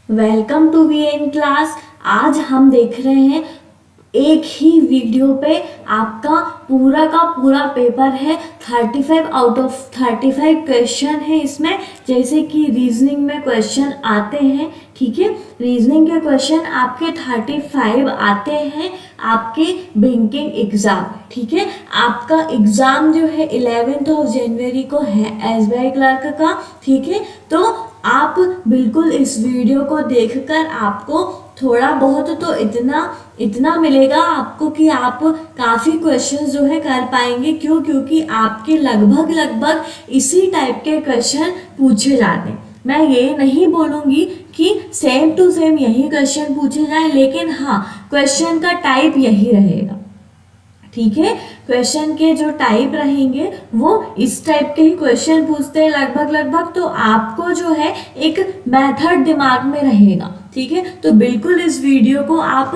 Welcome to VN class. आज हम देख रहे हैं एक ही वीडियो पे आपका पूरा का पूरा पेपर है। 35 आउट ऑफ 35 क्वेश्चन है इसमें। जैसे कि रीजनिंग में क्वेश्चन आते हैं, ठीक है। रीजनिंग के क्वेश्चन आपके 35 आते हैं आपके बैंकिंग एग्जाम, ठीक है। आपका एग्जाम जो है 11 जनवरी को है एसबीआई क्लर्क का, ठीक है। तो आप बिल्कुल इस वीडियो को देखकर आपको थोड़ा बहुत तो इतना मिलेगा आपको कि आप काफ़ी क्वेश्चंस जो है कर पाएंगे। क्योंकि आपके लगभग इसी टाइप के क्वेश्चन पूछे जाते हैं। मैं ये नहीं बोलूँगी कि सेम टू सेम यही क्वेश्चन पूछे जाए, लेकिन हाँ, क्वेश्चन का टाइप यही रहेगा, ठीक है। क्वेश्चन के जो टाइप रहेंगे वो इस टाइप के ही क्वेश्चन पूछते हैं लगभग। तो आपको जो है एक मेथड दिमाग में रहेगा, ठीक है। तो बिल्कुल इस वीडियो को आप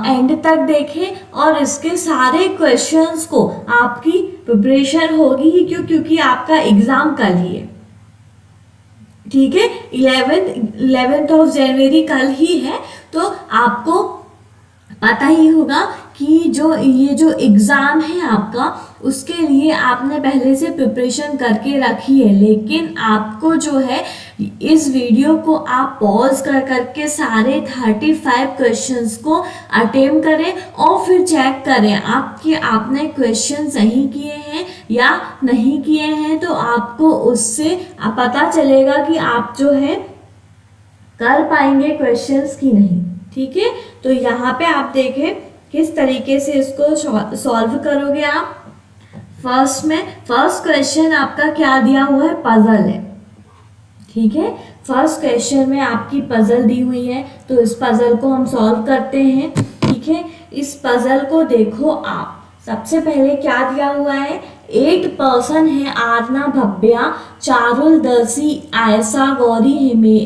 एंड तक देखें और इसके सारे क्वेश्चंस को आपकी प्रिपरेशन होगी ही। क्योंकि आपका एग्जाम कल ही है, ठीक है। 11 जनवरी कल ही है। तो आपको पता ही होगा कि ये जो एग्ज़ाम है आपका, उसके लिए आपने पहले से प्रिपरेशन करके रखी है। लेकिन आपको जो है इस वीडियो को आप पॉज कर करके सारे 35 क्वेश्चंस को अटेम्प्ट करें और फिर चेक करें आपके आपने क्वेश्चन सही किए हैं या नहीं किए हैं। तो आपको उससे पता चलेगा कि आप जो है कर पाएंगे क्वेश्चंस की नहीं, ठीक है। तो यहाँ पे आप देखें किस तरीके से इसको सॉल्व करोगे आप। फर्स्ट क्वेश्चन आपका क्या दिया हुआ है, पजल है, ठीक है। फर्स्ट क्वेश्चन में आपकी पजल दी हुई है, तो इस पजल को हम सॉल्व करते हैं, ठीक है। इस पजल को देखो आप। सबसे पहले क्या दिया हुआ है, 8 पर्सन है, आरना, भव्या, चारुल, दर्शी, आयशा, गौरी,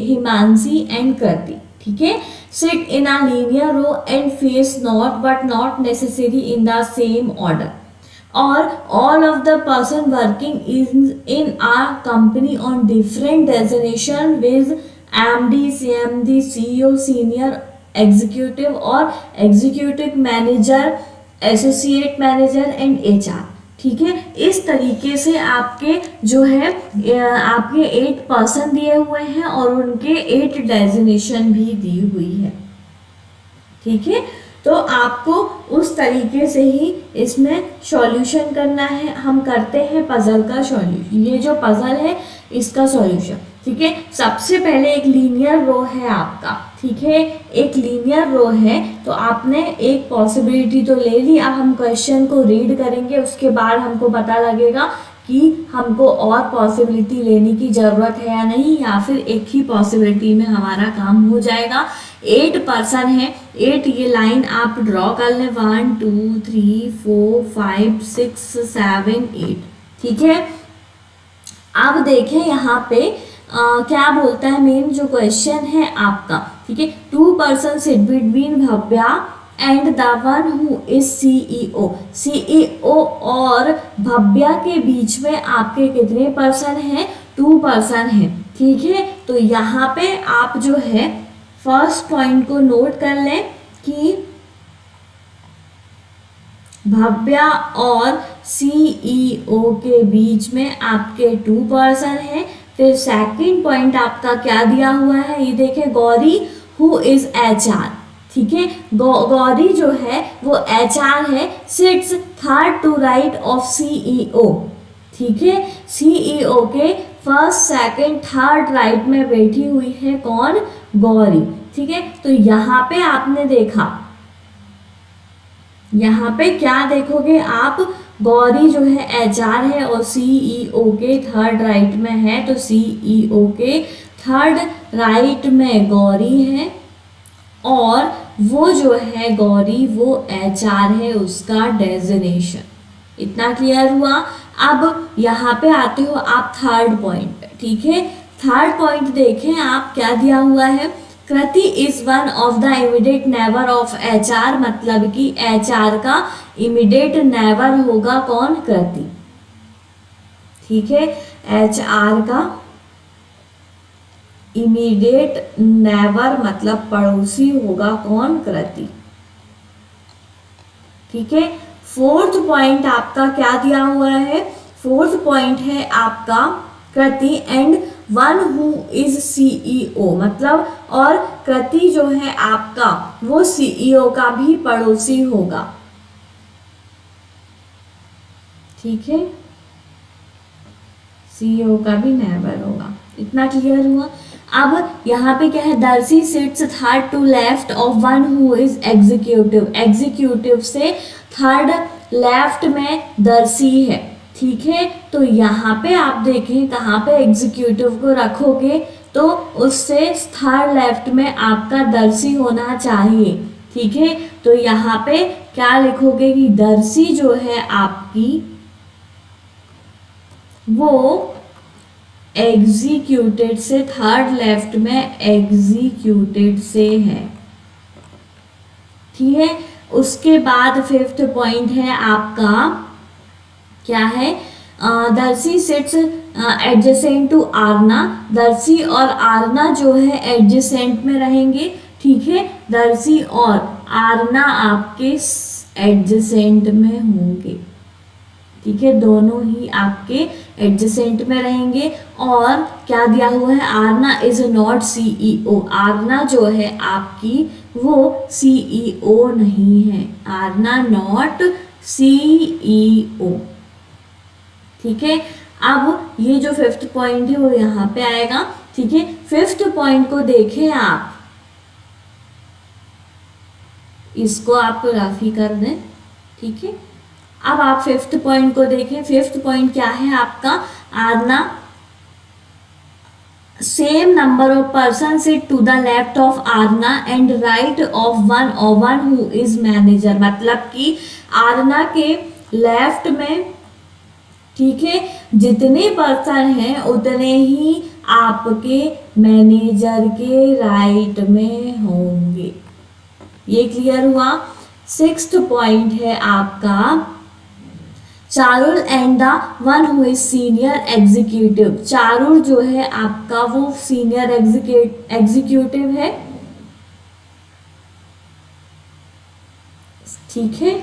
हिमांशी एंड कृति, ठीक है। Sit in a linear row and face north but not necessarily in the same order. Or all of the person working in a company on different designation with MD, CMD, CEO, senior executive or executive manager, associate manager and HR, ठीक है। इस तरीके से आपके जो है आपके 8 person दिए हुए हैं और उनके 8 डेजिग्नेशन भी दी हुई है, ठीक है। तो आपको उस तरीके से ही इसमें सॉल्यूशन करना है। हम करते हैं पजल का सॉल्यूशन। ये जो पजल है इसका सॉल्यूशन, ठीक है। सबसे पहले एक लीनियर रो है आपका, ठीक है। एक लीनियर रो है तो आपने एक पॉसिबिलिटी तो ले ली। अब हम क्वेश्चन को रीड करेंगे, उसके बाद हमको पता लगेगा कि हमको और पॉसिबिलिटी लेने की ज़रूरत है या नहीं, या फिर एक ही पॉसिबिलिटी में हमारा काम हो जाएगा। 8 पर्सन है, 8 ये लाइन आप ड्रॉ कर लें, 1 2 3 4 5 6 7 8, ठीक है। अब देखें यहाँ पे क्या बोलता है, मेन जो क्वेश्चन है आपका, ठीक है। 2 person sit between Bhavya and the one who is CEO और भव्या के बीच में आपके कितने पर्सन हैं, 2 पर्सन हैं, ठीक है। तो यहाँ पे आप जो है फर्स्ट पॉइंट को नोट कर लें कि भव्या और सीईओ के बीच में आपके 2 पर्सन हैं। फिर सेकंड पॉइंट आपका क्या दिया हुआ है, ये देखें, गौरी हु इज HR, ठीक है। गौरी जो है वो HR है, sits third to right of CEO, ठीक है। सीईओ के फर्स्ट सेकंड थर्ड राइट में बैठी हुई है कौन, गौरी, ठीक है। तो यहाँ पे आपने देखा, यहाँ पे क्या देखोगे आप, गौरी जो है HR है और सीईओ के थर्ड राइट में है, तो सीईओ के थर्ड राइट में गौरी है और वो जो है गौरी वो HR है, उसका डेजिग्नेशन। इतना क्लियर हुआ। अब यहाँ पे आते हो आप थर्ड पॉइंट, ठीक है। थर्ड पॉइंट देखें आप, क्या दिया हुआ है, Kriti is one of the immediate neighbour of HR, मतलब कि HR का इमीडिएट नेबर होगा कौन, कृति, ठीक है। HR का इमीडिएट नेवर मतलब पड़ोसी होगा कौन? कृति। ठीक है, फोर्थ पॉइंट आपका क्या दिया हुआ है? फोर्थ पॉइंट है आपका Kriti and one who is CEO मतलब, और कृति जो है आपका वो सीईओ का भी पड़ोसी होगा। ठीक है, सीईओ का भी नेबर होगा। इतना क्लियर हुआ? अब यहाँ पे क्या है? Darshi sits third to left of one who is executive. Executive से थर्ड लेफ्ट में दर्शी है। ठीक है, तो यहाँ पे आप देखें कहाँ पे एग्जीक्यूटिव को रखोगे, तो उससे थर्ड लेफ्ट में आपका दर्शी होना चाहिए। ठीक है, तो यहाँ पे क्या लिखोगे कि दर्शी जो है आपकी वो एग्जीक्यूटेड से थर्ड लेफ्ट में एग्जीक्यूटेड से है। ठीक है, उसके बाद फिफ्थ पॉइंट है आपका क्या है? Darshi seats adjacent to Aarna. दर्शी और आरना जो है एडजेसेंट में रहेंगे। ठीक है, दर्शी और आरना आपके एडजेसेंट में होंगे। ठीक है, दोनों ही आपके एडजेसेंट में रहेंगे। और क्या दिया हुआ है? Aarna is not CEO. Aarna जो है आपकी वो सीईओ नहीं है। Aarna not CEO. ठीक है, अब ये जो फिफ्थ पॉइंट है वो यहाँ पे आएगा। ठीक है, फिफ्थ पॉइंट को देखें आप, इसको आप राफी कर दें। ठीक है, अब आप फिफ्थ पॉइंट को देखें। फिफ्थ पॉइंट क्या है आपका? Aarna same number of person sit to the left of Aarna and right of one who is manager. मतलब कि आरना के लेफ्ट में, ठीक है, जितने पर्सन हैं उतने ही आपके मैनेजर के राइट में होंगे। ये क्लियर हुआ? सिक्स्थ पॉइंट है आपका Charul and the one who is senior executive. Charul जो है आपका वो सीनियर एग्जीक्यूटिव है। ठीक है,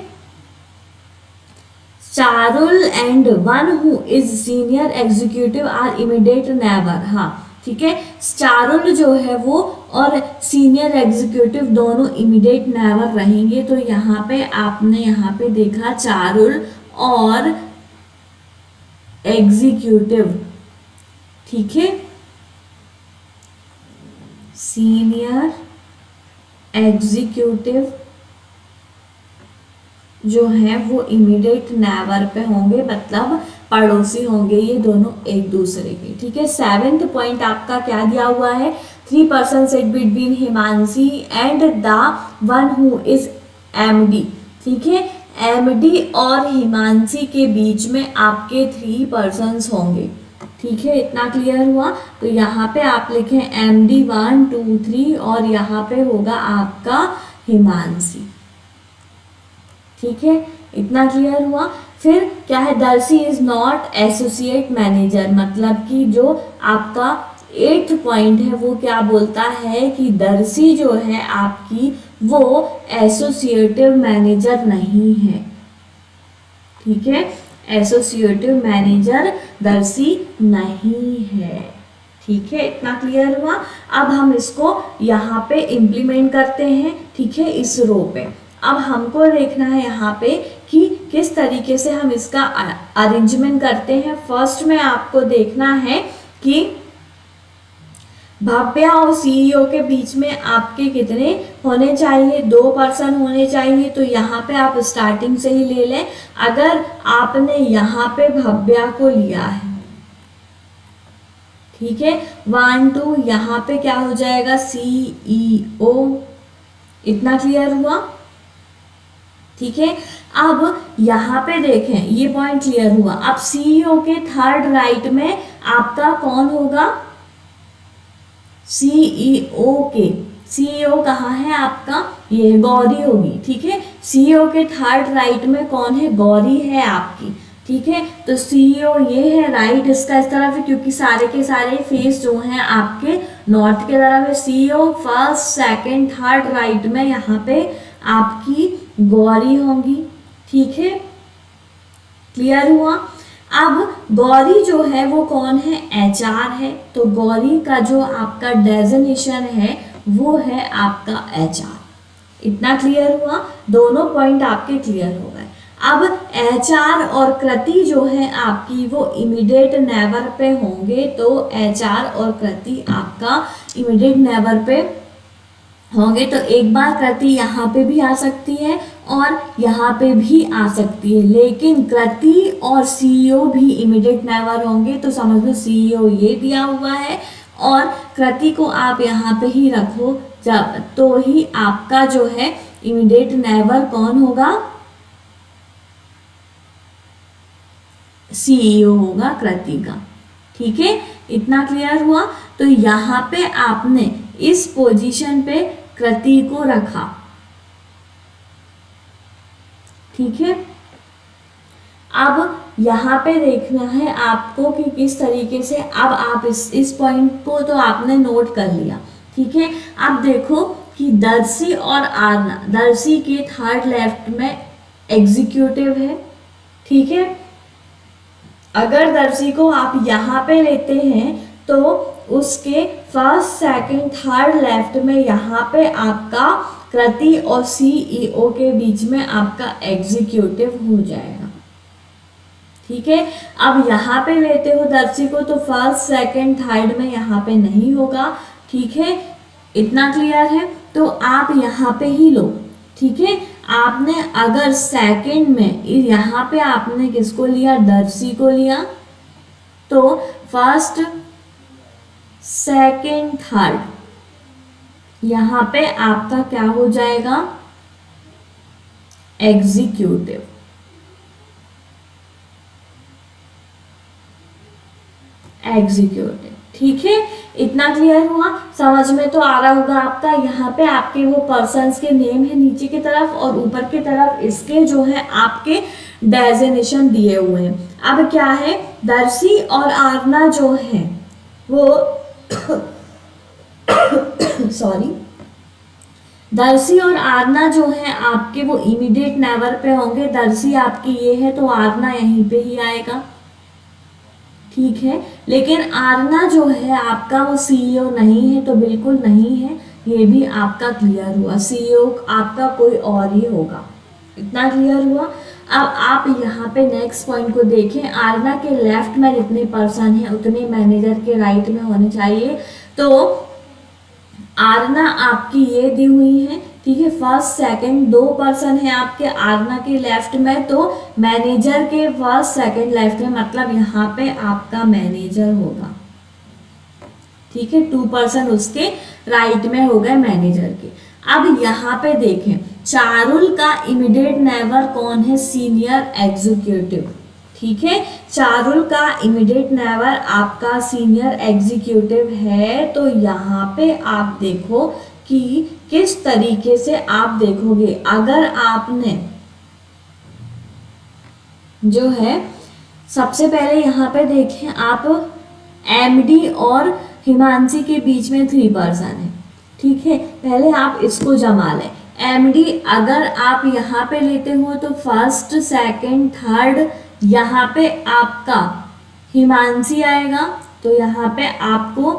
Charul and one who is senior executive are immediate neighbor. हाँ, ठीक है, चारुल जो है वो और सीनियर एग्जीक्यूटिव दोनों इमीडिएट नेबर रहेंगे। तो यहाँ पे आपने यहाँ पे देखा चारुल और एग्जीक्यूटिव। ठीक है, सीनियर एग्जीक्यूटिव जो है वो इमीडिएट नेबर पे होंगे, मतलब पड़ोसी होंगे ये दोनों एक दूसरे के। ठीक है, सेवेंथ पॉइंट आपका क्या दिया हुआ है? 3 person sit between Himanshi and the one who is MD. ठीक है, एमडी और हिमांशी के बीच में आपके 3 पर्सन्स होंगे। ठीक है, इतना क्लियर हुआ? तो यहाँ पे आप लिखें एमडी 1 2 3 और यहाँ पे होगा आपका हिमांशी। ठीक है, इतना क्लियर हुआ? फिर क्या है? दर्शी इज नॉट एसोसिएट मैनेजर। मतलब कि जो आपका 8th पॉइंट है वो क्या बोलता है कि दर्शी जो है आपकी वो एसोसिएटिव मैनेजर नहीं है। ठीक है, एसोसिएटिव मैनेजर दर्शी नहीं है। ठीक है, इतना क्लियर हुआ? अब हम इसको यहाँ पे इम्प्लीमेंट करते हैं। ठीक है, इस रो पे अब हमको देखना है यहाँ पे कि किस तरीके से हम इसका अरेंजमेंट करते हैं। फर्स्ट में आपको देखना है कि भव्या और सीईओ के बीच में आपके कितने होने चाहिए? 2 पर्सन होने चाहिए। तो यहाँ पे आप स्टार्टिंग से ही ले लें। अगर आपने यहाँ पे भव्या को लिया है, ठीक है, 1 2, यहाँ पे क्या हो जाएगा? सीईओ। इतना क्लियर हुआ? ठीक है, अब यहाँ पे देखें, ये पॉइंट क्लियर हुआ। अब सीईओ के थर्ड राइट में आपका कौन होगा? सीईओ के, सीईओ कहाँ है आपका? ये गौरी होगी। ठीक है, सीईओ के थर्ड राइट में कौन है? गौरी है आपकी। ठीक है। तो सीईओ ये है, राइट इसका इस तरफ है क्योंकि सारे के सारे फेस जो हैं आपके नॉर्थ के तरफ है। CEO first second third right में यहाँ पे आपकी गौरी होंगी, ठीक है, क्लियर हुआ। अब गौरी जो है वो कौन है, एचआर है, तो गौरी का जो आपका डेजिग्नेशन है वो है आपका एचआर। इतना क्लियर हुआ, दोनों पॉइंट आपके क्लियर हो गए। अब एचआर और कृति जो है आपकी वो इमीडिएट नेबर पे होंगे, तो एचआर और कृति आपका इमीडिएट नेबर पे होंगे। तो एक बार कृति यहाँ पे भी आ सकती है और यहाँ पे भी आ सकती है, लेकिन कृति और सीईओ भी इमीडिएट नेबर होंगे। तो समझ लो सीईओ ये दिया हुआ है और कृति को आप यहाँ पे ही रखो, जब तो ही आपका जो है इमीडिएट नेबर कौन होगा, सीईओ होगा कृति का, ठीक है। इतना क्लियर हुआ। तो यहाँ पे आपने इस पोजीशन पे कृति को रखा, ठीक है। अब यहाँ पे देखना है आपको कि किस तरीके से, अब आप इस पॉइंट को तो आपने नोट कर लिया, ठीक है। अब देखो कि दर्शी और आरना, दर्शी के थर्ड लेफ्ट में एग्जीक्यूटिव है, ठीक है। अगर दर्शी को आप यहाँ पे लेते हैं तो उसके फर्स्ट सेकंड थर्ड लेफ्ट में यहाँ पे आपका कृति और सीईओ के बीच में आपका एग्जीक्यूटिव हो जाएगा, ठीक है। अब यहाँ पे लेते हो दर्शी को तो फर्स्ट सेकंड थर्ड में यहाँ पे नहीं होगा, ठीक है। इतना क्लियर है। तो आप यहाँ पे ही लो, ठीक है। आपने अगर सेकंड में यहाँ पे आपने किसको लिया, दर्शी को लिया, तो फर्स्ट सेकंड थर्ड यहाँ पे आपका क्या हो जाएगा, एग्जीक्यूटिव, एग्जीक्यूटिव, ठीक है। इतना क्लियर हुआ, समझ में तो आ रहा होगा आपका। यहाँ पे आपके वो पर्सन्स के नेम है नीचे की तरफ और ऊपर की तरफ इसके जो है आपके डेजिग्नेशन दिए हुए हैं। अब क्या है, दर्शी और आरना जो है वो सॉरी, दर्शी और आरना जो है आपके वो इमीडिएट नेबर पे होंगे। दर्शी आपकी ये है तो आरना यहीं पे ही आएगा, ठीक है। लेकिन आरना जो है आपका वो सीईओ नहीं है, तो बिल्कुल नहीं है, ये भी आपका क्लियर हुआ। सीईओ आपका कोई और ही होगा, इतना क्लियर हुआ। अब आप यहाँ पे नेक्स्ट पॉइंट को देखें, आरना के लेफ्ट में जितने पर्सन हैं उतने मैनेजर के राइट में होने चाहिए। तो आरना आपकी ये दी हुई है, ठीक है। फर्स्ट सेकंड दो पर्सन है आपके आरना के लेफ्ट में, तो मैनेजर के फर्स्ट सेकंड लेफ्ट में, मतलब यहाँ पे आपका मैनेजर होगा, ठीक है। 2 पर्सन उसके राइट में हो गए मैनेजर के। अब यहाँ पे देखें, चारुल का इमीडिएट नेबर कौन है, सीनियर एग्जीक्यूटिव, ठीक है। चारुल का इमीडिएट नेबर आपका सीनियर एग्जीक्यूटिव है। तो यहाँ पे आप देखो कि किस तरीके से आप देखोगे। अगर आपने जो है सबसे पहले यहाँ पे देखें आप, एमडी और हिमांशी के बीच में 3 पर्सन है, ठीक है। पहले आप इसको जमा लें। एमडी अगर आप यहाँ पे लेते हो तो फर्स्ट सेकंड थर्ड यहाँ पे आपका हिमांशी आएगा, तो यहाँ पे आपको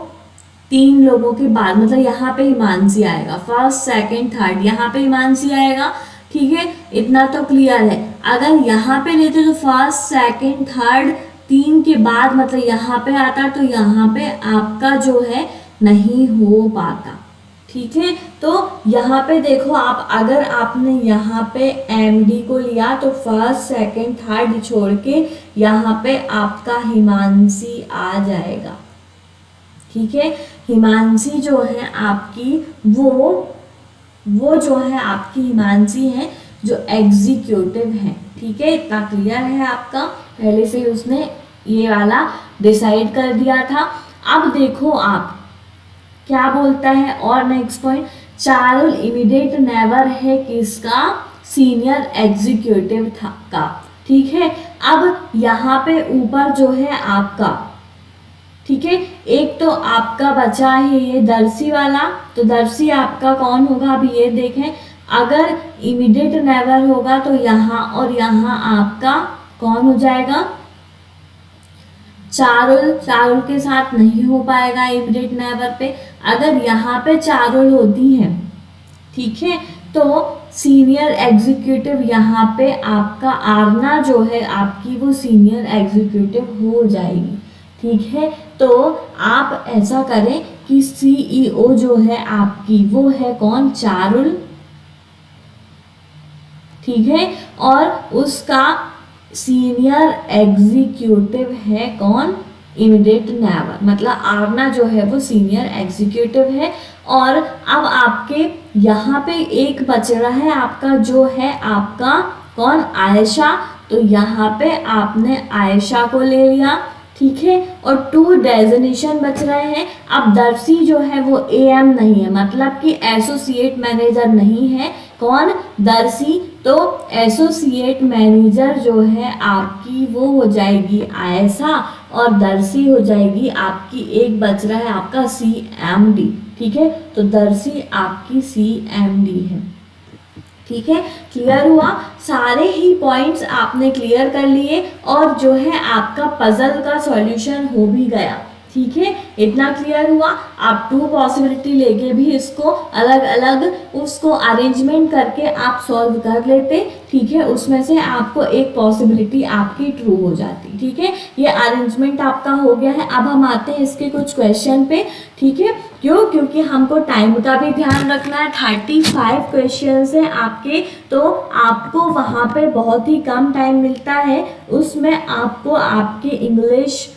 3 लोगों के बाद, मतलब यहाँ पे हिमांशी आएगा, फर्स्ट सेकंड थर्ड यहाँ पे हिमांशी आएगा, ठीक है। इतना तो क्लियर है। अगर यहाँ पे लेते तो फर्स्ट सेकंड थर्ड 3 के बाद मतलब यहाँ पे आता, तो यहाँ पे आपका जो है नहीं हो पाता, ठीक है। तो यहाँ पे देखो आप, अगर आपने यहाँ पे एमडी को लिया तो फर्स्ट सेकंड थर्ड छोड़ के यहाँ पे आपका हिमांशी आ जाएगा, ठीक है। हिमांशी जो है आपकी वो जो है आपकी हिमांशी है जो एग्जीक्यूटिव है, ठीक है। इतना क्लियर है आपका, पहले से उसने ये वाला डिसाइड कर दिया था। अब देखो आप क्या बोलता है, और next point, Charul immediate neighbour है किसका, सीनियर एग्जीक्यूटिव का, ठीक है। अब यहाँ पे ऊपर जो है आपका, ठीक है, एक तो आपका बचा है ये दर्शी वाला, तो दर्शी आपका कौन होगा, अभी ये देखें, अगर इमीडिएट नेबर होगा तो यहाँ और यहाँ आपका कौन हो जाएगा, चारुल। चारुल के साथ नहीं हो पाएगा इमीडिएट नेबर पे। अगर यहाँ पे चारुल होती है, ठीक है, तो सीनियर एग्जीक्यूटिव यहाँ पे आपका आरना जो है आपकी वो सीनियर एग्जीक्यूटिव हो जाएगी, ठीक है। तो आप ऐसा करें कि सीईओ जो है आपकी वो है कौन, चारुल, ठीक है, और उसका सीनियर एग्जीक्यूटिव है कौन, इमीडिएट नेबर, मतलब आरना जो है वो सीनियर एग्जीक्यूटिव है। और अब आपके यहाँ पे एक बच रहा है आपका जो है आपका कौन, आयशा, तो यहाँ पे आपने आयशा को ले लिया, ठीक है। और 2 डेजिग्नेशन बच रहे हैं। अब दर्शी जो है वो एएम नहीं है, मतलब कि एसोसिएट मैनेजर नहीं है, कौन, दर्शी, तो एसोसिएट मैनेजर जो है आपकी वो हो जाएगी आयशा, और दर्शी हो जाएगी आपकी, एक बच रहा है आपका सीएमडी, ठीक है। तो दर्शी आपकी सीएमडी है, ठीक है। क्लियर हुआ, सारे ही पॉइंट्स आपने क्लियर कर लिए और जो है आपका पजल का सॉल्यूशन हो भी गया, ठीक है। इतना क्लियर हुआ। आप 2 पॉसिबिलिटी लेके भी इसको अलग अलग उसको अरेंजमेंट करके आप सॉल्व कर लेते, ठीक है। उसमें से आपको एक पॉसिबिलिटी आपकी ट्रू हो जाती, ठीक है। ये अरेंजमेंट आपका हो गया है। अब हम आते हैं इसके कुछ क्वेश्चन पे, ठीक है। क्यों, क्योंकि हमको टाइम का भी ध्यान रखना है। 35 क्वेश्चन है आपके, तो आपको वहाँ पे बहुत ही कम टाइम मिलता है। उसमें आपको आपके इंग्लिश,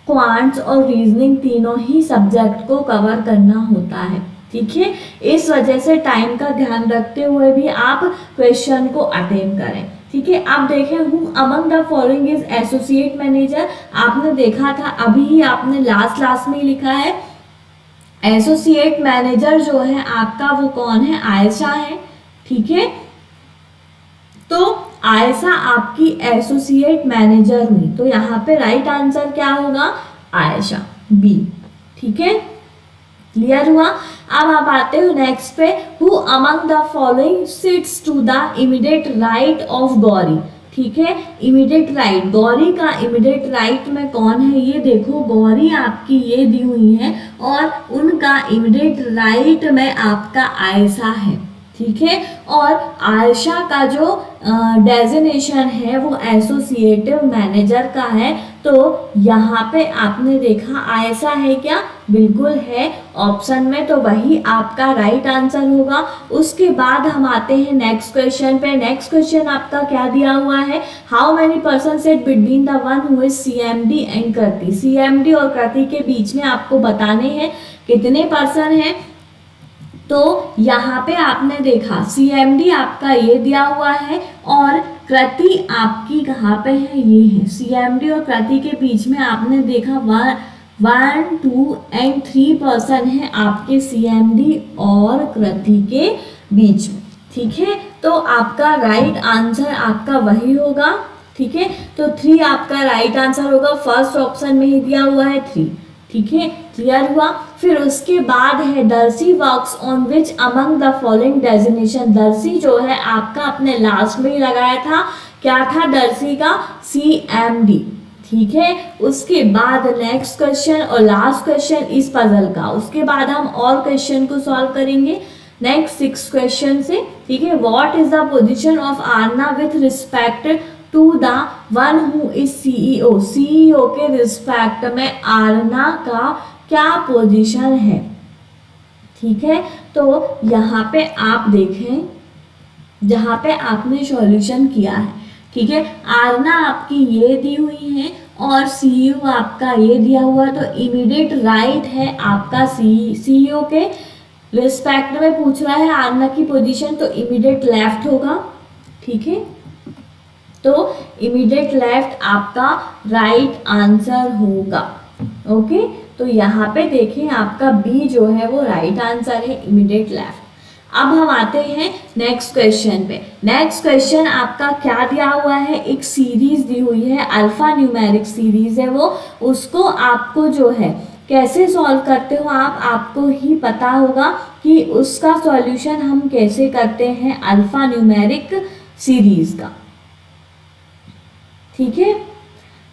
क्वांट्स और रीजनिंग तीनों ही सब्जेक्ट को कवर करना होता है, ठीक है। इस वजह से टाइम का ध्यान रखते हुए भी आप क्वेश्चन को अटेम्प्ट करें, ठीक है। आप देखें, who among the following is associate manager, आपने देखा था अभी ही, आपने लास्ट में लिखा है एसोसिएट मैनेजर जो है आपका वो कौन है, आयशा है, ठीक है। तो आयशा आपकी एसोसिएट मैनेजर हुई, तो यहाँ पे राइट आंसर क्या होगा, आयशा, बी, ठीक है। क्लियर हुआ। अब आप आते हो नेक्स्ट पे, who among the following sits to the immediate right of Gauri, ठीक है। इमीडिएट राइट, गौरी का इमीडिएट राइट में कौन है, ये देखो गौरी आपकी ये दी हुई है और उनका इमीडिएट राइट में आपका आयशा है, ठीक है। और आयशा का जो डेजिग्नेशन है वो एसोसिएटिव मैनेजर का है, तो यहाँ पे आपने देखा आयशा है क्या, बिल्कुल है ऑप्शन में, तो वही आपका राइट आंसर होगा। उसके बाद हम आते हैं नेक्स्ट क्वेश्चन पे। नेक्स्ट क्वेश्चन आपका क्या दिया हुआ है, how many person set between the one who is CMD and Kriti, CMD और कृति के बीच में आपको बताने हैं कितने पर्सन हैं। तो यहाँ पे आपने देखा सीएमडी आपका ये दिया हुआ है और कृति आपकी कहाँ पे है, ये है। सीएमडी और कृति के बीच में आपने देखा 1, 2 एंड 3 पर्सन है आपके सीएमडी और कृति के बीच में, ठीक है। तो आपका राइट आंसर आपका वही होगा, ठीक है। तो 3 आपका राइट आंसर होगा, फर्स्ट ऑप्शन में ही दिया हुआ है 3, ठीक है। क्लियर हुआ। फिर उसके बाद है दर्शी works on which among the following designation, दर्शी जो है आपका अपने लास्ट में ही लगाया था, क्या था दर्शी का, सीएमडी, ठीक है। उसके बाद नेक्स्ट क्वेश्चन और लास्ट क्वेश्चन इस पजल का, उसके बाद हम और क्वेश्चन को सॉल्व करेंगे नेक्स्ट 6 क्वेश्चन से, ठीक है। What is the position of Aarna with respect to the one who is CEO, CEO के रिस्पेक्ट में आरना का क्या पोजीशन है, ठीक है। तो यहाँ पे आप देखें, जहाँ पे आपने सॉल्यूशन किया है, ठीक है, आरना आपकी ये दी हुई है और सीईओ आपका ये दिया हुआ, तो इमीडिएट राइट है आपका सीईओ के रिस्पेक्ट में पूछ रहा है आरना की पोजीशन, तो इमीडिएट लेफ्ट होगा, ठीक है। तो इमीडिएट लेफ्ट आपका राइट आंसर होगा, ओके। तो यहाँ पे देखें आपका बी जो है वो राइट आंसर है, इमीडिएट लेफ्ट। अब हम आते हैं नेक्स्ट क्वेश्चन पे। नेक्स्ट क्वेश्चन आपका क्या दिया हुआ है, एक सीरीज दी हुई है, अल्फा न्यूमेरिक सीरीज है वो, उसको आपको जो है कैसे सॉल्व करते हो आपको ही पता होगा कि उसका सॉल्यूशन हम कैसे करते हैं अल्फा न्यूमेरिक सीरीज का। ठीक है,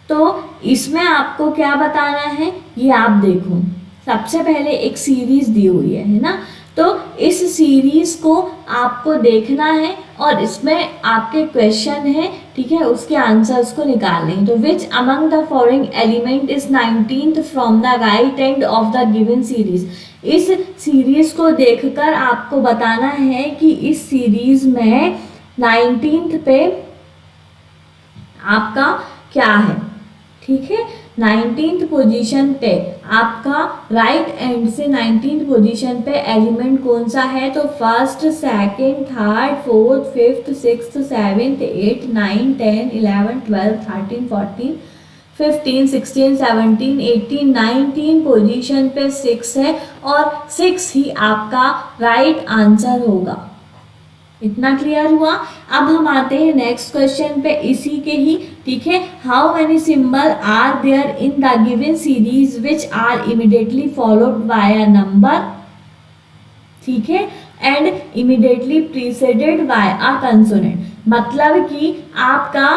तो इसमें आपको क्या बताना है ये आप देखो। सबसे पहले एक सीरीज दी हुई है ना, तो इस सीरीज को आपको देखना है और इसमें आपके क्वेश्चन है, ठीक है, उसके आंसर्स को निकालने हैं। तो विच among the following element is 19th from the right end of the given series. इस सीरीज को देखकर आपको बताना है कि इस सीरीज में 19th पे आपका क्या है। ठीक है, 19th पोजीशन पे आपका राइट एंड से 19th पोजीशन पे एलिमेंट कौन सा है, तो first, second, third, fourth, fifth, sixth, seventh, 8, 9, 10, 11, 12, 13, 14, 15, 16, 17, 18, 19 position पे 6 है और 6 ही आपका राइट आंसर होगा। इतना क्लियर हुआ। अब हम आते हैं नेक्स्ट क्वेश्चन पे, इसी के ही। ठीक है, how many symbol are there in the given series which are immediately followed by a number, ठीक है, and immediately preceded by a consonant. मतलब कि आपका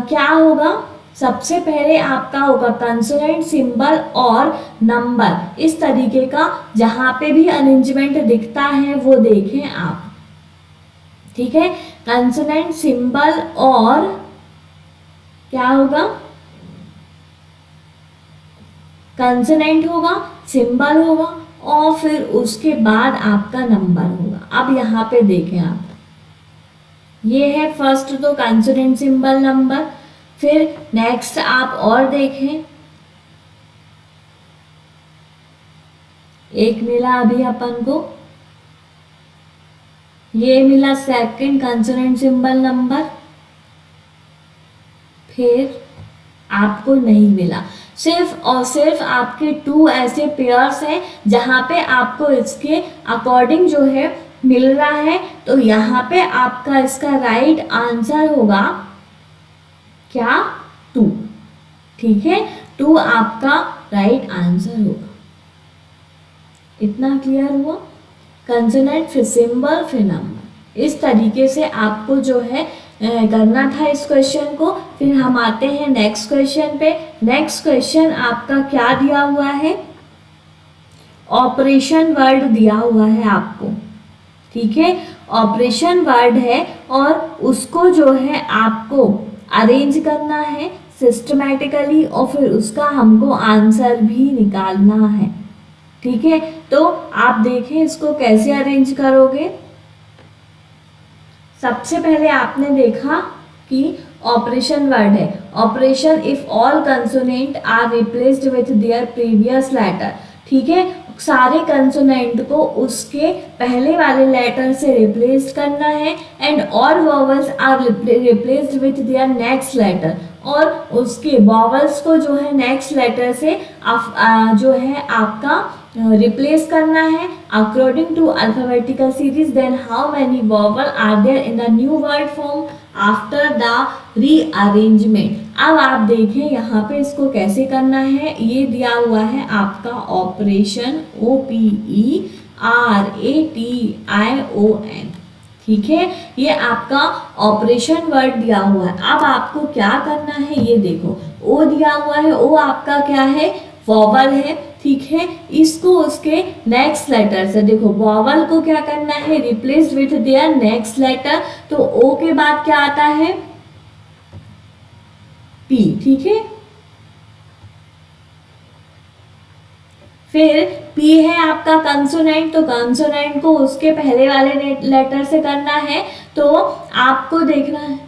क्या होगा, सबसे पहले आपका होगा कंसोनेंट, सिंबल और नंबर। इस तरीके का जहां पे भी अरेंजमेंट दिखता है वो देखें आप। ठीक है, कंसोनेंट, सिंबल और क्या होगा, कंसोनेंट होगा, सिंबल होगा और फिर उसके बाद आपका नंबर होगा। अब यहाँ पे देखें आप, ये है फर्स्ट तो कंसोनेंट, सिंबल, नंबर। फिर नेक्स्ट आप और देखें, एक मिला अभी अपन को, ये मिला सेकंड कंसोनेंट, सिंबल, नंबर। फिर आपको नहीं मिला, सिर्फ और सिर्फ आपके 2 ऐसे पेयर्स हैं जहां पे आपको इसके अकॉर्डिंग जो है मिल रहा है। तो यहाँ पे आपका इसका राइट आंसर होगा क्या, 2। ठीक है, 2 आपका राइट आंसर होगा। इतना क्लियर हुआ, कंसोनेंट फिर सिंबल फिर नंबर। इस तरीके से आपको जो है करना था इस क्वेश्चन को। फिर हम आते हैं नेक्स्ट क्वेश्चन पे। नेक्स्ट क्वेश्चन आपका क्या दिया हुआ है, ऑपरेशन वर्ड दिया हुआ है आपको। ठीक है, ऑपरेशन वर्ड है और उसको जो है आपको अरेंज करना है सिस्टमैटिकली और फिर उसका हमको आंसर भी निकालना है। ठीक है, तो आप देखें इसको कैसे अरेंज करोगे। सबसे पहले आपने देखा कि ऑपरेशन वर्ड है, operation if all consonant are replaced with their previous letter. ठीक है, सारे कंसोनेंट को उसके पहले वाले लेटर से रिप्लेस करना है and all vowels are replaced with their next letter, और उसके वॉवल्स को जो है नेक्स्ट लेटर से जो है आपका रिप्लेस करना है according to alphabetical series. Then how many vowel are there in the new word form after the rearrangement. अब आप देखें यहाँ पे इसको कैसे करना है। ये दिया हुआ है आपका ऑपरेशन, OPERATION। ठीक है, ये आपका ऑपरेशन वर्ड दिया हुआ है। अब आपको क्या करना है ये देखो, ओ दिया हुआ है, ओ आपका क्या है, वॉवल है। ठीक है, इसको उसके नेक्स्ट लेटर से देखो, वॉवल को क्या करना है, replace with their next letter. तो ओ के बाद क्या आता है, पी। ठीक है, फिर पी है आपका कंसोनेंट, तो कंसोनेंट को उसके पहले वाले लेटर से करना है। तो आपको देखना है,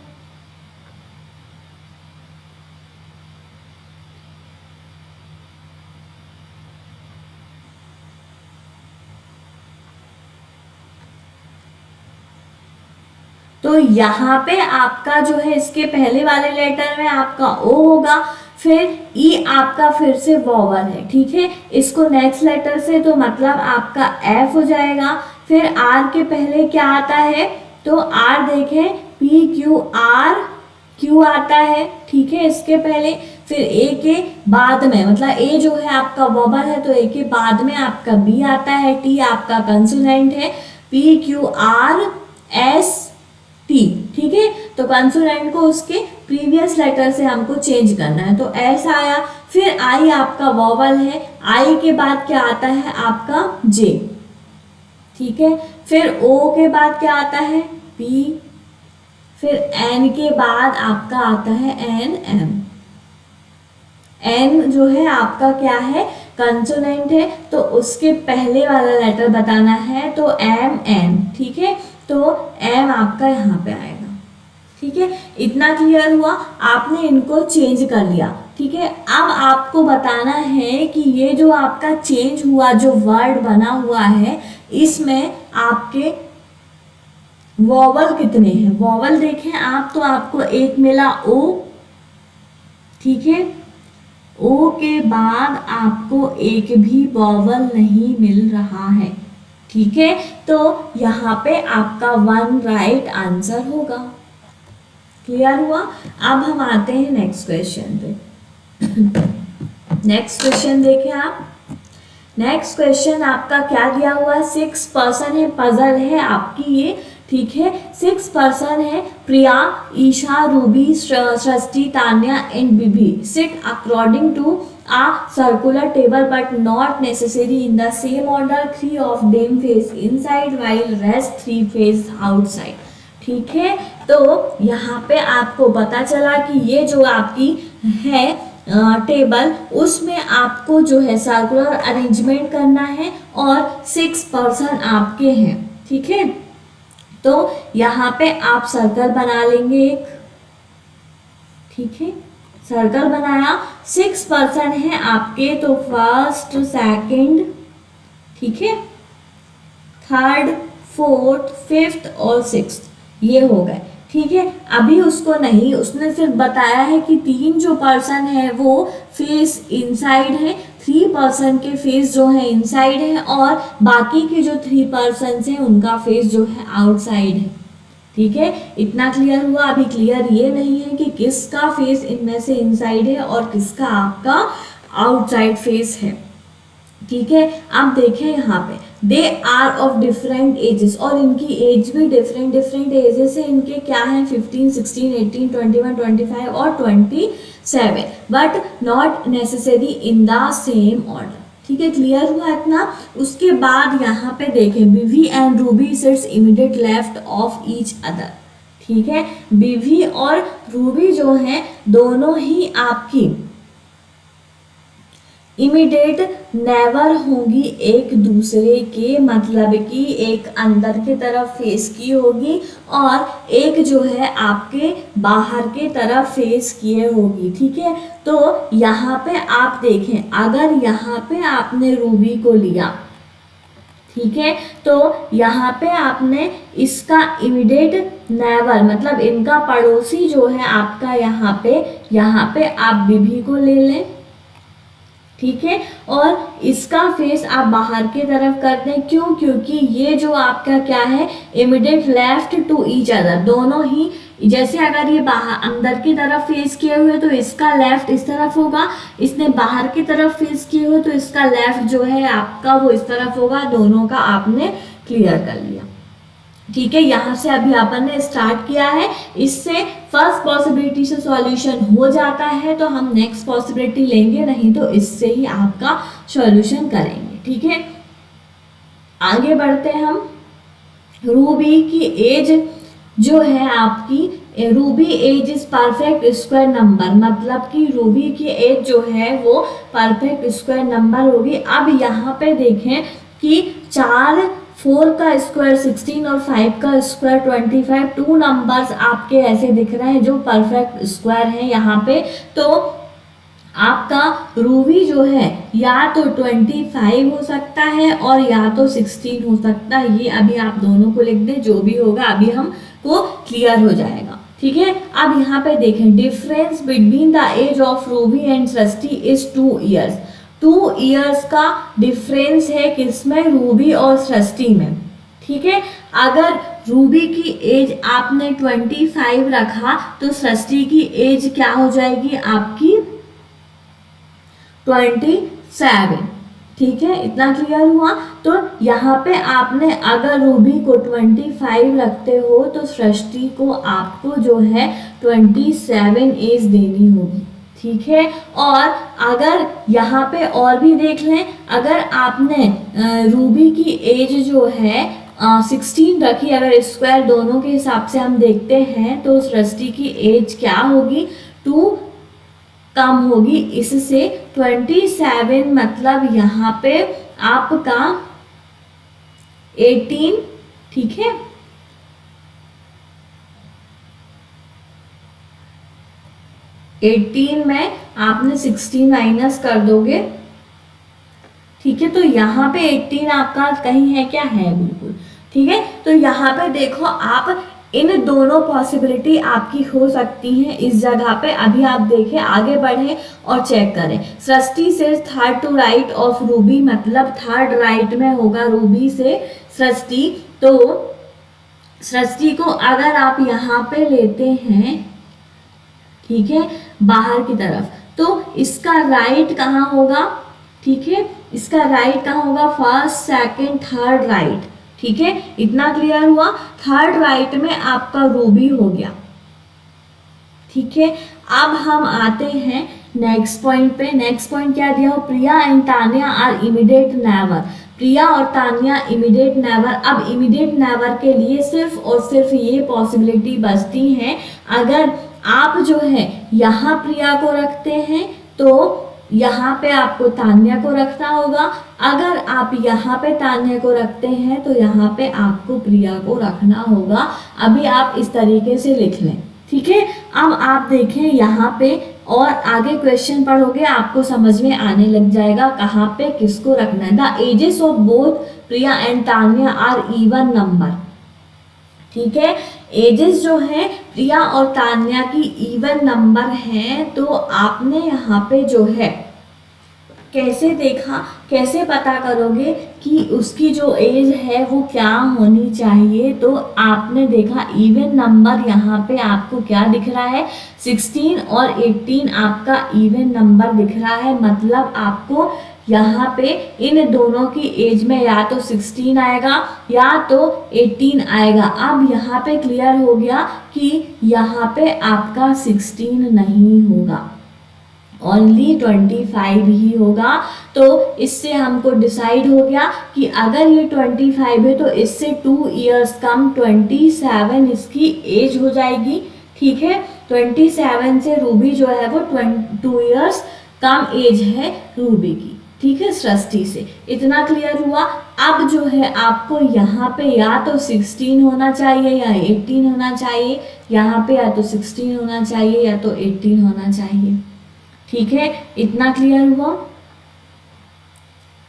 तो यहाँ पे आपका जो है इसके पहले वाले लेटर में आपका ओ होगा, फिर ई आपका फिर से वॉवल है। ठीक है, इसको नेक्स्ट लेटर से तो मतलब आपका एफ हो जाएगा, फिर आर के पहले क्या आता है, तो आर देखें पी क्यू आर, क्यू आता है, ठीक है, इसके पहले। फिर ए के बाद में, मतलब ए जो है आपका वोबल है तो ए के बाद में आपका बी आता है, टी आपका कंसोनेंट है, P Q R S T, ठीक है। तो कंसोनेंट को उसके प्रीवियस लेटर से हमको चेंज करना है, तो एस आया। फिर आई आपका वोवल है, आई के बाद क्या आता है आपका जे, ठीक है। फिर ओ के बाद क्या आता है पी, फिर एन के बाद आपका आता है एन एम। एन जो है आपका क्या है, कंसोनेंट है, तो उसके पहले वाला लेटर बताना है, तो एम एन, ठीक है। तो एम आपका यहाँ पे आएगा, ठीक है। इतना क्लियर हुआ, आपने इनको चेंज कर लिया, ठीक है। अब आपको बताना है कि ये जो आपका चेंज हुआ, जो वर्ड बना हुआ है, इसमें आपके वोवल कितने हैं। वोवल देखें आप, तो आपको एक मिला ओ, ठीक है। ओ के बाद आपको एक भी वोवल नहीं मिल रहा है, ठीक है। तो यहाँ पे आपका 1 राइट आंसर होगा। क्लियर हुआ। अब हम आते हैं नेक्स्ट क्वेश्चन पे। नेक्स्ट क्वेश्चन देखें आप। नेक्स्ट क्वेश्चन आपका क्या दिया हुआ है, 6 पर्सन है, पजल है आपकी ये, ठीक है। 6 पर्सन है, Priya, Isha, Ruby, Srishti, Tanya and Bibi sit according to a circular table but not necessary in the same order. 3 of them face inside while rest 3 face outside, ठीक है। तो यहाँ पे आपको पता चला कि ये जो आपकी है टेबल, उसमें आपको जो है सर्कुलर अरेंजमेंट करना है और 6 पर्सन आपके हैं, ठीक है। तो यहाँ पे आप सर्कल बना लेंगे एक, ठीक है। सर्कल बनाया, 6 पर्सन है आपके, तो फर्स्ट, सेकंड, ठीक है, थर्ड, फोर्थ, फिफ्थ और सिक्स्थ, ये हो गए, ठीक है। अभी उसको नहीं, उसने सिर्फ बताया है कि 3 जो पर्सन है वो फेस इनसाइड है, 3 पर्सन के फेस जो है इनसाइड है और बाकी के जो 3 पर्सन है उनका फेस जो है आउटसाइड है, ठीक है। इतना क्लियर हुआ। अभी क्लियर ये नहीं है कि किसका फेस इनमें से इनसाइड है और किसका आपका आउटसाइड फेस है, ठीक है। अब देखें यहाँ पे, they are of different ages, और इनकी एज भी डिफरेंट एजेस है। इनके क्या है, 15, 16, 18, 21, 25 और 27, but not necessary in the same order, ठीक है। क्लियर हुआ इतना। उसके बाद यहाँ पे देखें, बीवी and Ruby seats immediate left of each other, ठीक है। बीवी और रूबी जो है दोनों ही आपकी इमीडिएट नेवर होगी एक दूसरे के, मतलब कि एक अंदर की तरफ फेस की होगी और एक जो है आपके बाहर के तरफ फेस किए होगी, ठीक है। तो यहाँ पे आप देखें, अगर यहाँ पे आपने रूबी को लिया, ठीक है, तो यहाँ पे आपने इसका इमीडिएट नेवर, मतलब इनका पड़ोसी जो है आपका यहाँ पे आप बीबी को ले लें, ठीक है। और इसका फेस आप बाहर की तरफ कर दें, क्यों, क्योंकि ये जो आपका क्या है, immediate left to each other, दोनों ही, जैसे अगर ये बाहर अंदर की तरफ फेस किए हुए तो इसका लेफ्ट इस तरफ होगा, इसने बाहर की तरफ फेस किए हुए तो इसका लेफ्ट जो है आपका वो इस तरफ होगा। दोनों का आपने क्लियर कर लिया, ठीक है। यहाँ से अभी अपन ने स्टार्ट किया है, इससे फर्स्ट पॉसिबिलिटी से सॉल्यूशन हो जाता है तो हम नेक्स्ट पॉसिबिलिटी लेंगे, नहीं तो इससे ही आपका सॉल्यूशन करेंगे, ठीक है। आगे बढ़ते हैं हम। रूबी की एज जो है आपकी, Ruby age is perfect square number, मतलब कि रूबी की एज जो है वो परफेक्ट स्क्वायर नंबर होगी। अब यहाँ पे देखें कि 4 का स्क्वायर 16 और 5 का स्क्वायर 25, 2 नंबर्स आपके ऐसे दिख रहे हैं जो परफेक्ट स्क्वायर है यहाँ पे। तो आपका रूबी जो है या तो 25 हो सकता है और या तो 16 हो सकता है, ये अभी आप दोनों को लिख दें, जो भी होगा अभी हमको क्लियर हो जाएगा, ठीक है। अब यहाँ पे देखें, difference between the age of Ruby and Srishti is 2 years. 2 years का डिफरेंस है किसमें, रूबी और सृष्टि में, ठीक है। अगर रूबी की एज आपने 25 रखा तो सृष्टि की एज क्या हो जाएगी आपकी 27। ठीक है, इतना क्लियर हुआ। तो यहाँ पे आपने अगर रूबी को 25 रखते हो तो सृष्टि को आपको जो है 27 एज देनी होगी। ठीक है, और अगर यहाँ पे और भी देख लें, अगर आपने रूबी की एज जो है 16 रखी, अगर स्क्वायर दोनों के हिसाब से हम देखते हैं तो सृष्टि की एज क्या होगी 2 कम होगी इससे 27, मतलब यहाँ पे आपका 18। ठीक है, एटीन में आपने 16 माइनस कर दोगे। ठीक है, तो यहाँ पे 18 आपका कहीं है क्या, है बिल्कुल। ठीक है, तो यहाँ पे देखो आप इन दोनों पॉसिबिलिटी आपकी हो सकती हैं इस जगह पे। अभी आप देखें, आगे बढ़े और चेक करें। सृष्टि से third to right of Ruby, मतलब थर्ड राइट में होगा रूबी से सृष्टि। तो सृष्टि को अगर आप यहाँ पे लेते हैं, ठीक है, बाहर की तरफ, तो इसका राइट कहाँ होगा। ठीक है, इसका राइट कहाँ होगा, फर्स्ट सेकंड थर्ड राइट। ठीक है, इतना क्लियर हुआ। थर्ड राइट में आपका रूबी हो गया। ठीक है, अब हम आते हैं नेक्स्ट पॉइंट पे। नेक्स्ट पॉइंट क्या दिया हो, Priya and Tanya are immediate neighbour. Priya और तान्या इमीडिएट नेवर। अब इमीडिएट नेवर के लिए सिर्फ और सिर्फ ये पॉसिबिलिटी बचती है, अगर आप जो है यहाँ प्रिया को रखते हैं तो यहाँ पे आपको तान्या को रखना होगा। अगर आप यहाँ पे तान्या को रखते हैं तो यहाँ पे आपको प्रिया को रखना होगा। अभी आप इस तरीके से लिख लें। ठीक है, अब आप देखें यहाँ पे और आगे क्वेश्चन पढ़ोगे आपको समझ में आने लग जाएगा कहाँ पे किसको रखना है। The ages of both Priya and Tanya are even number. ठीक है, एजेस जो है प्रिया और तान्या की इवन नंबर हैं। तो आपने यहाँ पे जो है कैसे देखा, कैसे पता करोगे कि उसकी जो एज है वो क्या होनी चाहिए। तो आपने देखा इवन नंबर यहाँ पे आपको क्या दिख रहा है, 16 और 18 आपका इवन नंबर दिख रहा है। मतलब आपको यहाँ पे इन दोनों की एज में या तो 16 आएगा या तो 18 आएगा। अब यहाँ पे क्लियर हो गया कि यहाँ पे आपका 16 नहीं होगा, ओनली 25 ही होगा। तो इससे हमको डिसाइड हो गया कि अगर ये 25 है तो इससे 2 इयर्स कम 27 इसकी एज हो जाएगी। ठीक है, 27 से रूबी जो है वो 2 इयर्स कम एज है रूबी की। ठीक है, सृष्टि से। इतना क्लियर हुआ। अब जो है आपको यहाँ पे या तो 16 होना चाहिए या 18 होना चाहिए, यहाँ पे या तो 16 होना चाहिए या तो 18 होना चाहिए। ठीक है, इतना क्लियर हुआ।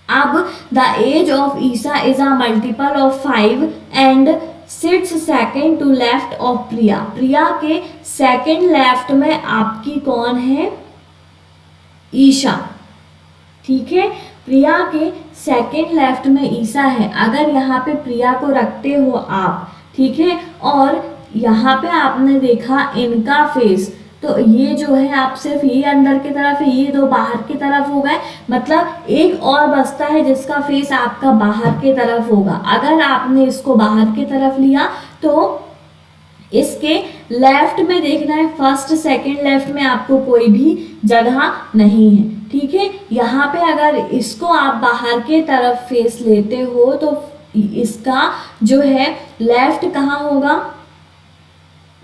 अब the age of Isha is a multiple of 5 and sits second to left of Priya. Priya के सेकेंड लेफ्ट में आपकी कौन है, ईशा। ठीक है, प्रिया के सेकेंड लेफ्ट में ईसा है। अगर यहाँ पे प्रिया को रखते हो आप, ठीक है, और यहाँ पे आपने देखा इनका फेस, तो ये जो है आप सिर्फ ये अंदर की तरफ है, ये दो बाहर की तरफ हो गए। मतलब एक और बचता है जिसका फेस आपका बाहर की तरफ होगा। अगर आपने इसको बाहर की तरफ लिया तो इसके लेफ्ट में देखना है, फर्स्ट सेकंड लेफ्ट में आपको कोई भी जगह नहीं है। ठीक है, यहाँ पे अगर इसको आप बाहर के तरफ फेस लेते हो तो इसका जो है लेफ्ट कहाँ होगा,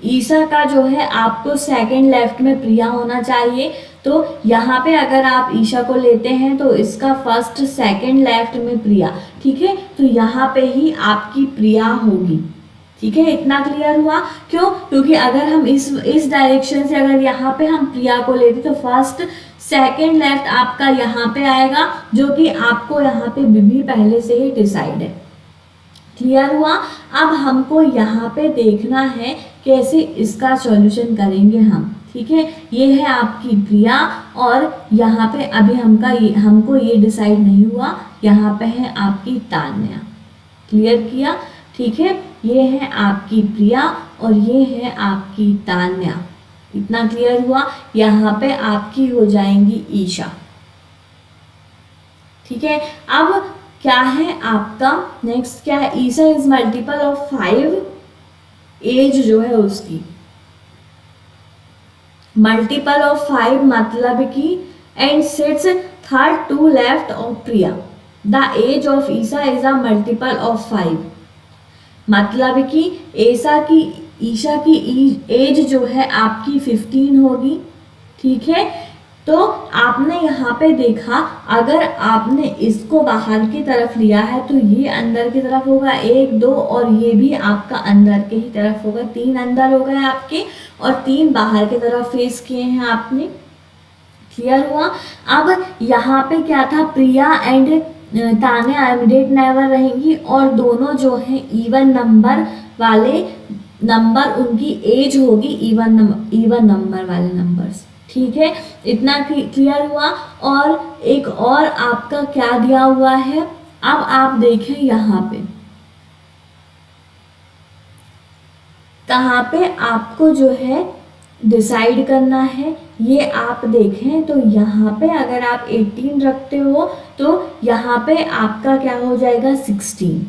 ईसा का जो है आपको सेकंड लेफ्ट में प्रिया होना चाहिए। तो यहाँ पे अगर आप ईशा को लेते हैं तो इसका फर्स्ट सेकंड लेफ्ट में प्रिया। ठीक है, तो यहाँ पे ही आपकी प्रिया होगी। ठीक है, इतना क्लियर हुआ। क्यों, क्योंकि अगर हम इस डायरेक्शन से अगर यहाँ पे हम प्रिया को लेते तो फर्स्ट सेकंड लेफ्ट आपका यहाँ पे आएगा, जो कि आपको यहाँ पे भी पहले से ही डिसाइड है। क्लियर हुआ। अब हमको यहाँ पे देखना है कैसे इसका सॉल्यूशन करेंगे हम। ठीक है, ये है आपकी प्रिया और यहाँ पे अभी हमको ये डिसाइड नहीं हुआ, यहाँ पे है आपकी तान्या। क्लियर किया। ठीक है, ये है आपकी प्रिया और ये है आपकी तान्या। इतना क्लियर हुआ। यहाँ पे आपकी हो जाएंगी ईशा। ठीक है, अब क्या है आपका नेक्स्ट, क्या है, Isha is multiple of 5, age जो है उसकी मल्टीपल ऑफ 5 मतलब कि and sits third to left of Priya. The age of Isha is a multiple of 5 मतलब कि ईशा की एज जो है आपकी 15 होगी। ठीक है, तो आपने यहाँ पे देखा, अगर आपने इसको बाहर की तरफ लिया है तो ये अंदर की तरफ होगा 1 2, और ये भी आपका अंदर के ही तरफ होगा। 3 अंदर हो गए आपके और 3 बाहर की तरफ फेस किए हैं आपने। क्लियर हुआ। अब यहाँ पे क्या था, प्रिया एंड तान्या इमीडिएट नेबर रहेंगी और दोनों जो है इवन नंबर वाले नंबर, उनकी एज होगी इवन नंबर वाले नंबर्स। ठीक है, इतना क्लियर हुआ। और एक और आपका क्या दिया हुआ है, अब आप देखें यहाँ पे कहाँ पे आपको जो है डिसाइड करना है, ये आप देखें तो यहाँ पे अगर आप 18 रखते हो तो यहाँ पे आपका क्या हो जाएगा 16।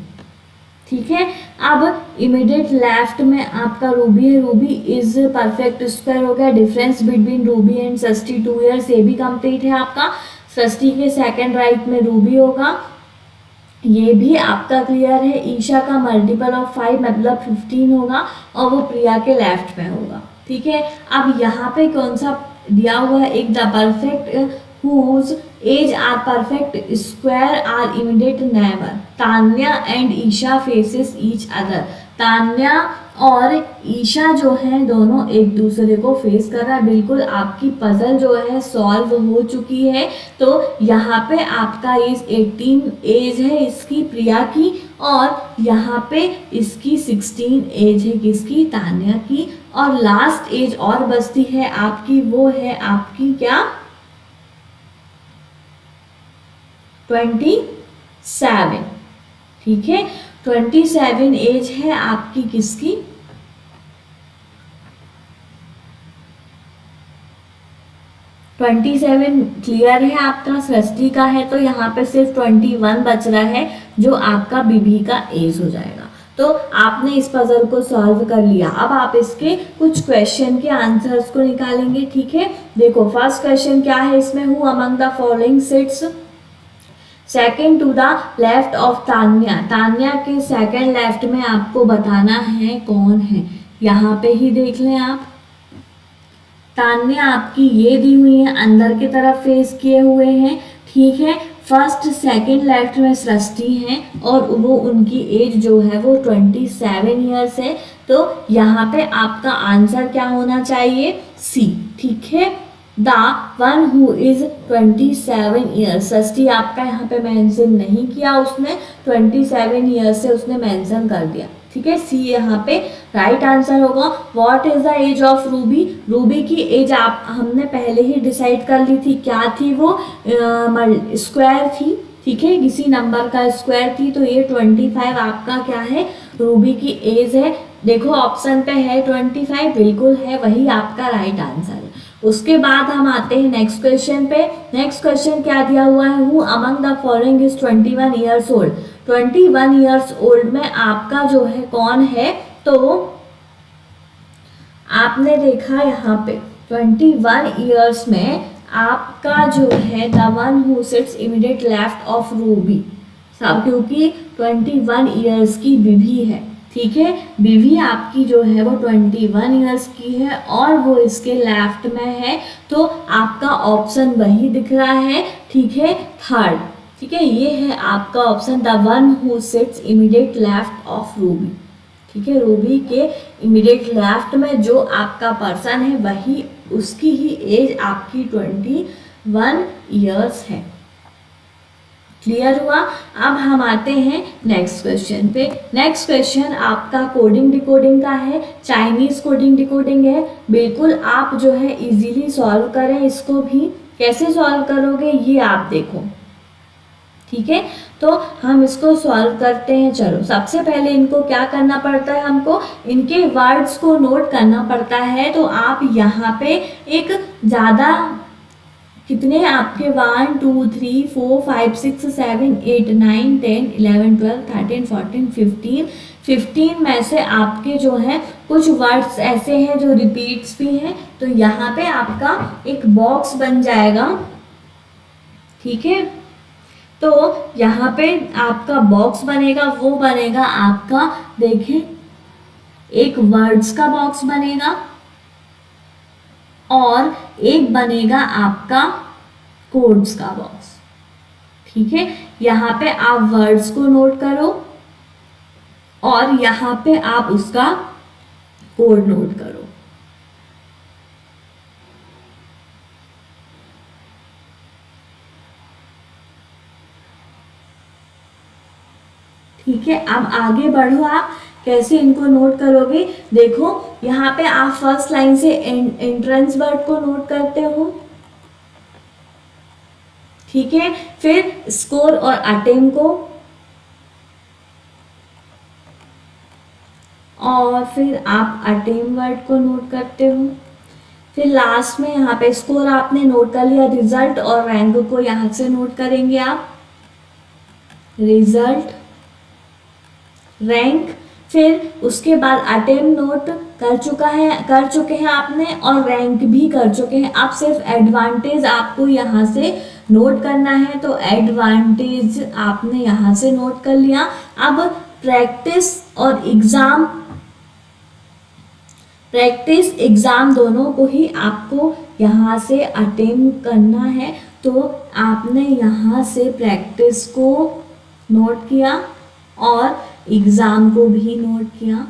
ठीक है, अब इमीडिएट लेफ्ट में आपका रूबी है, रूबी इज परफेक्ट स्क्वायर हो गया। Difference between Ruby and Shashthi 2 years, ये भी कंप्लीट है आपका। षष्ठी के सेकंड राइट में रूबी होगा, ये भी आपका क्लियर है। ईशा का मल्टीपल ऑफ 5 मतलब 15 होगा और वो प्रिया के लेफ्ट में होगा। ठीक है, अब यहाँ पे कौन सा दिया हुआ है, एक the perfect whose age are perfect square are immediate neighbor. Tanya and Isha faces each other. Tanya और ईशा जो है दोनों एक दूसरे को फेस कर रहा है। बिल्कुल आपकी पजल जो है सॉल्व हो चुकी है। तो यहाँ पे आपका एज 18 एज है इसकी प्रिया की, और यहाँ पे इसकी 16 एज है किसकी, तान्या की। और लास्ट एज और बचती है आपकी, वो है आपकी क्या, 27। ठीक है, 27 एज है आपकी किसकी, ट्वेंटी सेवन क्लियर है आपका षष्ठी का है। तो यहाँ पे सिर्फ 21 बच रहा है जो आपका बीबी का एज हो जाएगा। तो आपने इस पजल को सॉल्व कर लिया। अब आप इसके कुछ क्वेश्चन के आंसर्स को निकालेंगे। ठीक है, देखो फर्स्ट क्वेश्चन क्या है इसमें, who among the following sits second to the left of Tanya. Tanya के सेकेंड लेफ्ट में आपको बताना है कौन है। यहाँ पे ही देख लें आप, तान्या आपकी ये दी हुई है, अंदर की तरफ फेस किए हुए हैं। ठीक है, फर्स्ट सेकंड लेफ्ट में सृष्टि हैं और वो उनकी एज जो है वो 27 ईयर्स है। तो यहाँ पे आपका आंसर क्या होना चाहिए, सी। ठीक है, the one who is 27 years, Shashthi आपका यहाँ पे मेंशन नहीं किया उसने, 27 ईयर्स से उसने मेंशन कर दिया। ठीक है, सी यहाँ पे राइट आंसर होगा। What is the age of Ruby, Ruby की एज आप हमने पहले ही डिसाइड कर ली थी, क्या थी वो, स्क्वायर थी। ठीक है, किसी नंबर का स्क्वायर थी। तो ये 25 आपका क्या है, रूबी की एज है। देखो ऑप्शन पे है 25, बिल्कुल है, वही आपका राइट आंसर है। उसके बाद हम आते हैं नेक्स्ट क्वेश्चन पे। नेक्स्ट क्वेश्चन क्या दिया हुआ है, who among the following is 21 years old. 21 years old में आपका जो है कौन है, तो आपने देखा यहाँ पे 21 ईयर्स में आपका जो है the one who sits immediate left of Ruby, सब क्योंकि 21 ईयर्स की बीवी है। ठीक है, बीवी आपकी जो है वो 21 ईयर्स की है और वो इसके लेफ्ट में है। तो आपका ऑप्शन वही दिख रहा है। ठीक है, थर्ड। ठीक है, ये है आपका option, the one who sits immediate left of Ruby. ठीक है, रूबी के इमीडिएट लेफ्ट में जो आपका पर्सन है वही, उसकी ही एज आपकी 21 ईयर्स है। क्लियर हुआ। अब हम आते हैं नेक्स्ट क्वेश्चन पे। नेक्स्ट क्वेश्चन आपका कोडिंग डिकोडिंग का है, चाइनीज कोडिंग डिकोडिंग है। बिल्कुल आप जो है इजीली सॉल्व करें इसको भी। कैसे सॉल्व करोगे ये आप देखो। ठीक है, तो हम इसको सॉल्व करते हैं। चलो सबसे पहले इनको क्या करना पड़ता है, हमको इनके वर्ड्स को नोट करना पड़ता है। तो आप यहाँ पे एक ज़्यादा कितने आपके 1 2 3 4 5 6 7 8 9 10 11 12 13 14 15 में से आपके जो है कुछ वर्ड्स ऐसे हैं जो रिपीट्स भी हैं। तो यहाँ पे आपका एक बॉक्स बन जाएगा, ठीक है। तो यहाँ पे आपका बॉक्स बनेगा, वो बनेगा आपका, देखें, एक वर्ड्स का बॉक्स बनेगा और एक बनेगा आपका कोड्स का बॉक्स, ठीक है। यहाँ पे आप वर्ड्स को नोट करो और यहाँ पे आप उसका कोड नोट करो। ठीक है, अब आगे बढ़ो। आप कैसे इनको नोट करोगे, देखो यहाँ पे आप फर्स्ट लाइन से एंट्रेंस वर्ड को नोट करते हो, ठीक है। फिर स्कोर और अटेम को, और फिर आप अटेम वर्ड को नोट करते हो। फिर लास्ट में यहाँ पे स्कोर आपने नोट कर लिया, रिजल्ट और रैंक को यहाँ से नोट करेंगे आप, रिजल्ट, रैंक। फिर उसके बाद अटेम नोट कर चुके हैं आपने, और रैंक भी कर चुके हैं। अब सिर्फ एडवांटेज आपको यहाँ से नोट करना है, तो एडवांटेज आपने यहाँ से नोट कर लिया। अब प्रैक्टिस और एग्जाम दोनों को ही आपको यहाँ से अटेम्प्ट करना है। तो आपने यहाँ से प्रैक्टिस को नोट किया और एग्जाम को भी नोट किया,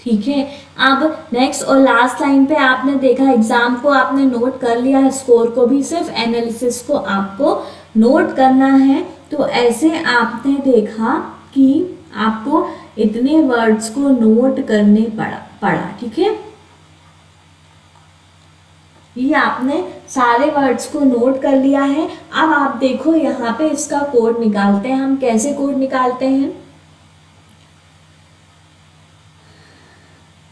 ठीक है। अब नेक्स्ट और लास्ट लाइन पे आपने देखा एग्जाम को आपने नोट कर लिया है, स्कोर को भी, सिर्फ एनालिसिस को आपको नोट करना है। तो ऐसे आपने देखा कि आपको इतने वर्ड्स को नोट करने पड़ा, ठीक है। ये आपने सारे वर्ड्स को नोट कर लिया है। अब आप देखो यहाँ पे इसका कोड निकालते हैं हम। कैसे कोड निकालते हैं,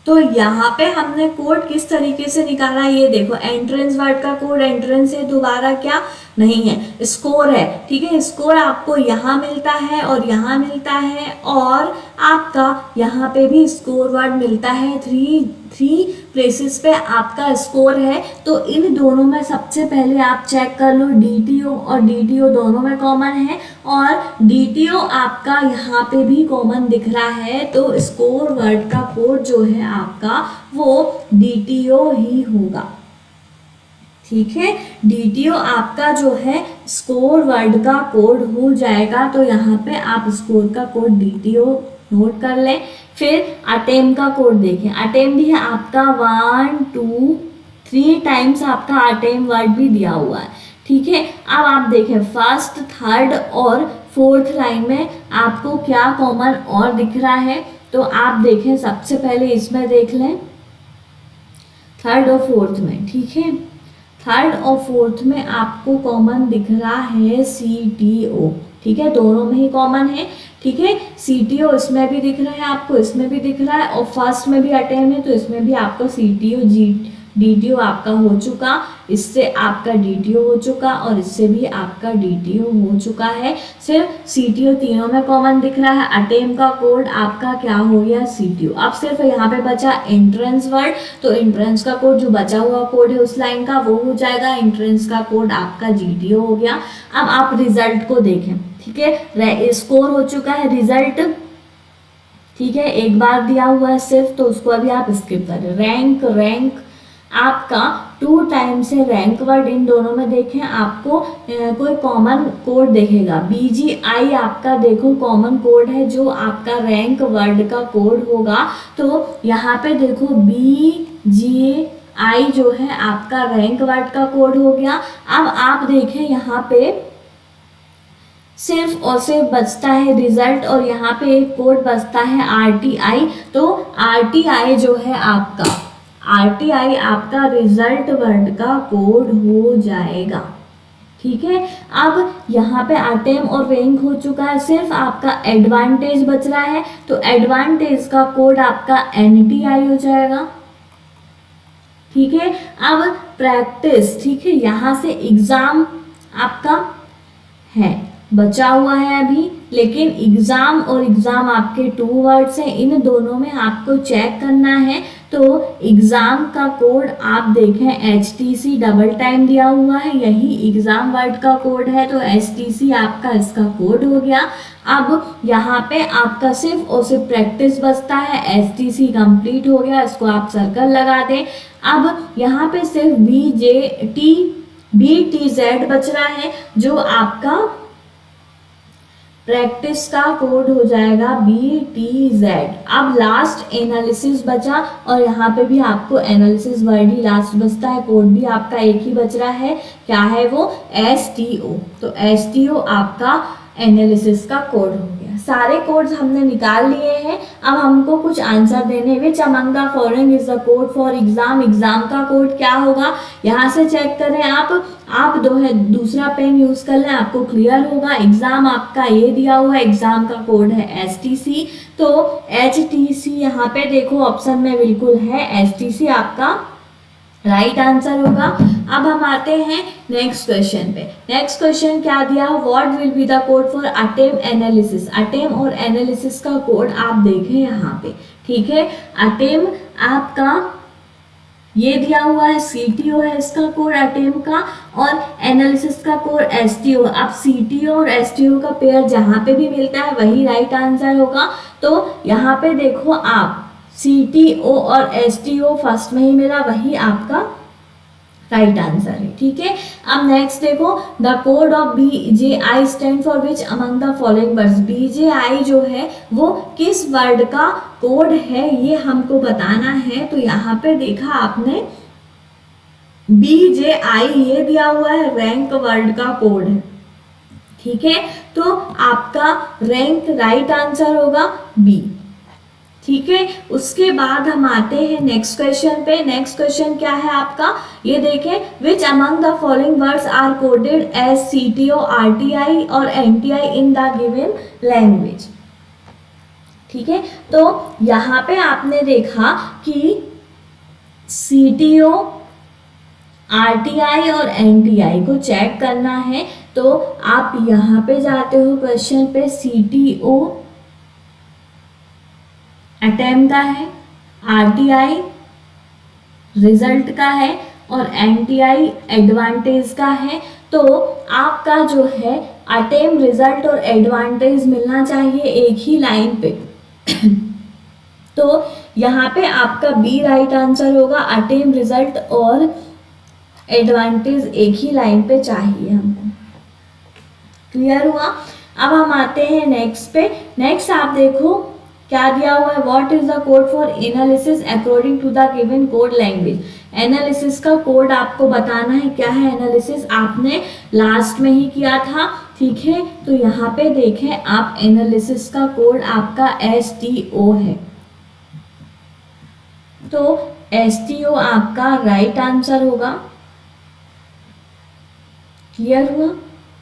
तो यहाँ पे हमने कोड किस तरीके से निकाला, ये देखो, एंट्रेंस वर्ड का कोड एंट्रेंस है, दोबारा क्या नहीं है, स्कोर है, ठीक है। स्कोर आपको यहाँ मिलता है और यहाँ मिलता है, और आपका यहाँ पे भी स्कोर वर्ड मिलता है। थ्री प्लेसेस पे आपका स्कोर है। तो इन दोनों में सबसे पहले आप चेक कर लो, DTO और DTO दोनों में कॉमन है, और DTO आपका यहाँ पे भी कॉमन दिख रहा है। तो स्कोर वर्ड का कोड जो है आपका वो DTO ही होगा, ठीक है। DTO आपका जो है स्कोर वर्ड का कोड हो जाएगा। तो यहाँ पे आप स्कोर का कोड DTO नोट कर लें। फिर अटेम का कोड देखें, अटेम भी है आपका 1 2 3 टाइम्स आपका अटेम वर्ड भी दिया हुआ है, ठीक है। अब आप देखें फर्स्ट, थर्ड और फोर्थ लाइन में आपको क्या कॉमन और दिख रहा है। तो आप देखें, सबसे पहले इसमें देख लें, थर्ड और फोर्थ में, ठीक है। थर्ड और फोर्थ में आपको कॉमन दिख रहा है CTO, ठीक है, दोनों में ही कॉमन है, ठीक है। CTO इसमें भी दिख रहा है आपको, इसमें भी दिख रहा है, और फर्स्ट में भी अटेम है, तो इसमें भी आपका CTO DTO आपका हो चुका, इससे आपका DTO हो चुका, और इससे भी आपका DTO हो चुका है। सिर्फ CTO तीनों में कॉमन दिख रहा है। अटेम का कोड आपका क्या हो गया, CTO। अब सिर्फ यहाँ पे बचा एंट्रेंस वर्ड, तो एंट्रेंस का कोड जो बचा हुआ कोड है उस लाइन का वो हो जाएगा, एंट्रेंस का कोड आपका GTO हो गया। अब आप रिजल्ट को देखें, ठीक है, स्कोर हो चुका है, रिजल्ट, ठीक है, एक बार दिया हुआ है सिर्फ, तो उसको अभी आप स्किप करें। रैंक आपका 2 टाइम्स है रैंक वर्ड, इन दोनों में देखें आपको कोई कॉमन कोड देखेगा, BGI आपका देखो कॉमन कोड है जो आपका रैंक वर्ड का कोड होगा। तो यहाँ पे देखो BGI जो है आपका रैंक वर्ड का कोड हो गया। अब आप देखें यहाँ पे सिर्फ और सिर्फ बचता है रिजल्ट, और यहाँ पे एक कोड बचता है RTI। तो RTI जो है आपका RTI आपका रिजल्ट वर्ड का कोड हो जाएगा, ठीक है। अब यहाँ पे अटेम और रैंक हो चुका है, सिर्फ आपका एडवांटेज बच रहा है, तो एडवांटेज का कोड आपका NTI हो जाएगा। ठीक है। अब प्रैक्टिस, ठीक है, यहाँ से एग्जाम आपका है, बचा हुआ है अभी, लेकिन एग्जाम और एग्जाम आपके 2 वर्ड्स हैं, इन दोनों में आपको चेक करना है। तो एग्जाम का कोड आप देखें HTC डबल टाइम दिया हुआ है, यही एग्जाम वर्ड का कोड है, तो HTC आपका इसका कोड हो गया। अब यहाँ पे आपका सिर्फ और सिर्फ प्रैक्टिस बचता है, HTC कंप्लीट हो गया, इसको आप सर्कल लगा दें। अब यहाँ पे सिर्फ BTZ बच रहा है, जो आपका प्रैक्टिस का कोड हो जाएगा BTZ। अब लास्ट एनालिसिस बचा, और यहाँ पे भी आपको एनालिसिस वर्ड ही लास्ट बचता है, कोड भी आपका एक ही बच रहा है, क्या है वो, STO। तो STO आपका एनालिसिस का कोड हो गया। सारे कोड्स हमने निकाल लिए हैं। अब हमको कुछ आंसर देने, विच among the following is the code for exam, exam का कोड क्या होगा, यहाँ से चेक करें आप दूसरा पेन यूज कर लें, आपको क्लियर होगा। एग्जाम आपका ये दिया हुआ है, एग्जाम का कोड है HTC, तो HTC यहाँ पे देखो ऑप्शन में बिल्कुल है, HTC आपका राइट आंसर होगा। अब हम आते हैं नेक्स्ट क्वेश्चन पे। नेक्स्ट क्वेश्चन क्या दिया, what will be the code for attempt analysis. Attempt और एनालिसिस का कोड आप देखें यहाँ पे, ठीक है। अटेम आपका ये दिया हुआ है, CTO है इसका कोड अटेम का, और एनालिसिस का कोड STO। अब CTO और STO का पेयर जहाँ पे भी मिलता है वही राइट आंसर होगा। तो यहाँ पे देखो आप, CTO और STO फर्स्ट में ही मिला, वही आपका राइट आंसर है। ठीक है। अब नेक्स्ट देखो, the code of BJI stand for which among the following words. BJI जो है वो किस वर्ड का कोड है, ये हमको बताना है। तो यहाँ पे देखा आपने BJI ये दिया हुआ है, रैंक वर्ड का कोड है। ठीक है, तो आपका रैंक राइट आंसर होगा B। ठीक है, उसके बाद हम आते हैं नेक्स्ट क्वेश्चन पे। नेक्स्ट क्वेश्चन क्या है आपका, ये देखें, which among the following words are coded as CTO, RTI और NTI in the given language. ठीक है, तो यहाँ पे आपने देखा कि CTO, RTI और NTI को चेक करना है, तो आप यहाँ पे जाते हो क्वेश्चन पे, CTO अटेम्प्ट का है, RTI रिजल्ट का है और NTI एडवांटेज का है। तो आपका जो है अटेम्प्ट, रिजल्ट और एडवांटेज मिलना चाहिए एक ही लाइन पे। तो यहाँ पे आपका B राइट आंसर होगा, अटेम्प्ट, रिजल्ट और एडवांटेज एक ही लाइन पे चाहिए हमको। क्लियर हुआ। अब हम आते हैं नेक्स्ट पे। नेक्स्ट आप देखो क्या दिया हुआ है, what is the code for analysis according to the given code language. Analysis का कोड आपको बताना है, क्या है एनालिसिस, आपने लास्ट में ही किया था। ठीक है, तो यहाँ पे देखें आप, एनालिसिस का कोड आपका STO है, तो STO आपका राइट आंसर होगा। क्लियर हुआ।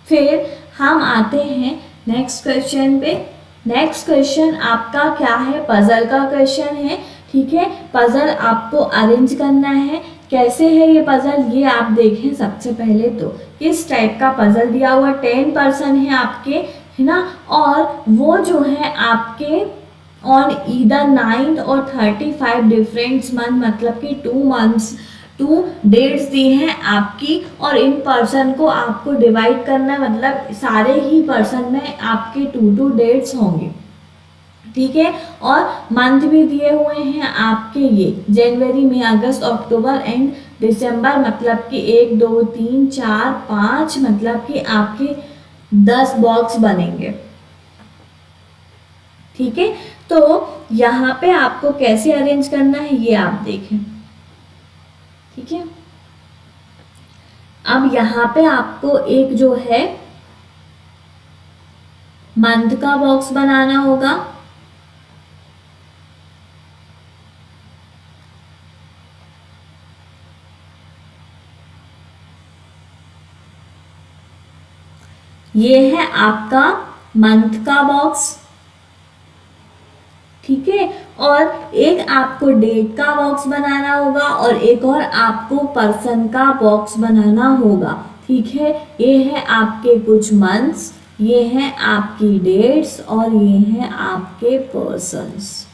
फिर हम आते हैं नेक्स्ट क्वेश्चन पे। नेक्स्ट क्वेश्चन आपका क्या है, पजल का क्वेश्चन है। ठीक है, पजल आपको अरेंज करना है। कैसे है ये पजल, ये आप देखें। सबसे पहले तो किस टाइप का पजल दिया हुआ, 10 पर्सन है आपके, है ना, और वो जो है आपके ऑन ईदर 9 और 35 डिफरेंट मंथ, मतलब कि 2 मंथ्स 2 डेट्स दी हैं आपकी, और इन पर्सन को आपको डिवाइड करना है, मतलब सारे ही पर्सन में आपके 2 डेट्स होंगे। ठीक है, और मंथ भी दिए हुए हैं आपके, ये जनवरी, मई, अगस्त, अक्टूबर एंड दिसंबर, मतलब कि 1 2 3 4 5, मतलब कि आपके 10 बॉक्स बनेंगे। ठीक है, तो यहाँ पे आपको कैसे अरेंज करना है ये आप देखें। ठीक है, अब यहाँ पे आपको एक जो है मंथ का बॉक्स बनाना होगा। ये है आपका मंथ का बॉक्स, ठीक है। और एक आपको डेट का बॉक्स बनाना होगा और एक और आपको पर्सन का बॉक्स बनाना होगा, ठीक है। ये है आपके कुछ मंथ्स, ये हैं आपकी डेट्स और ये हैं आपके पर्सन्स,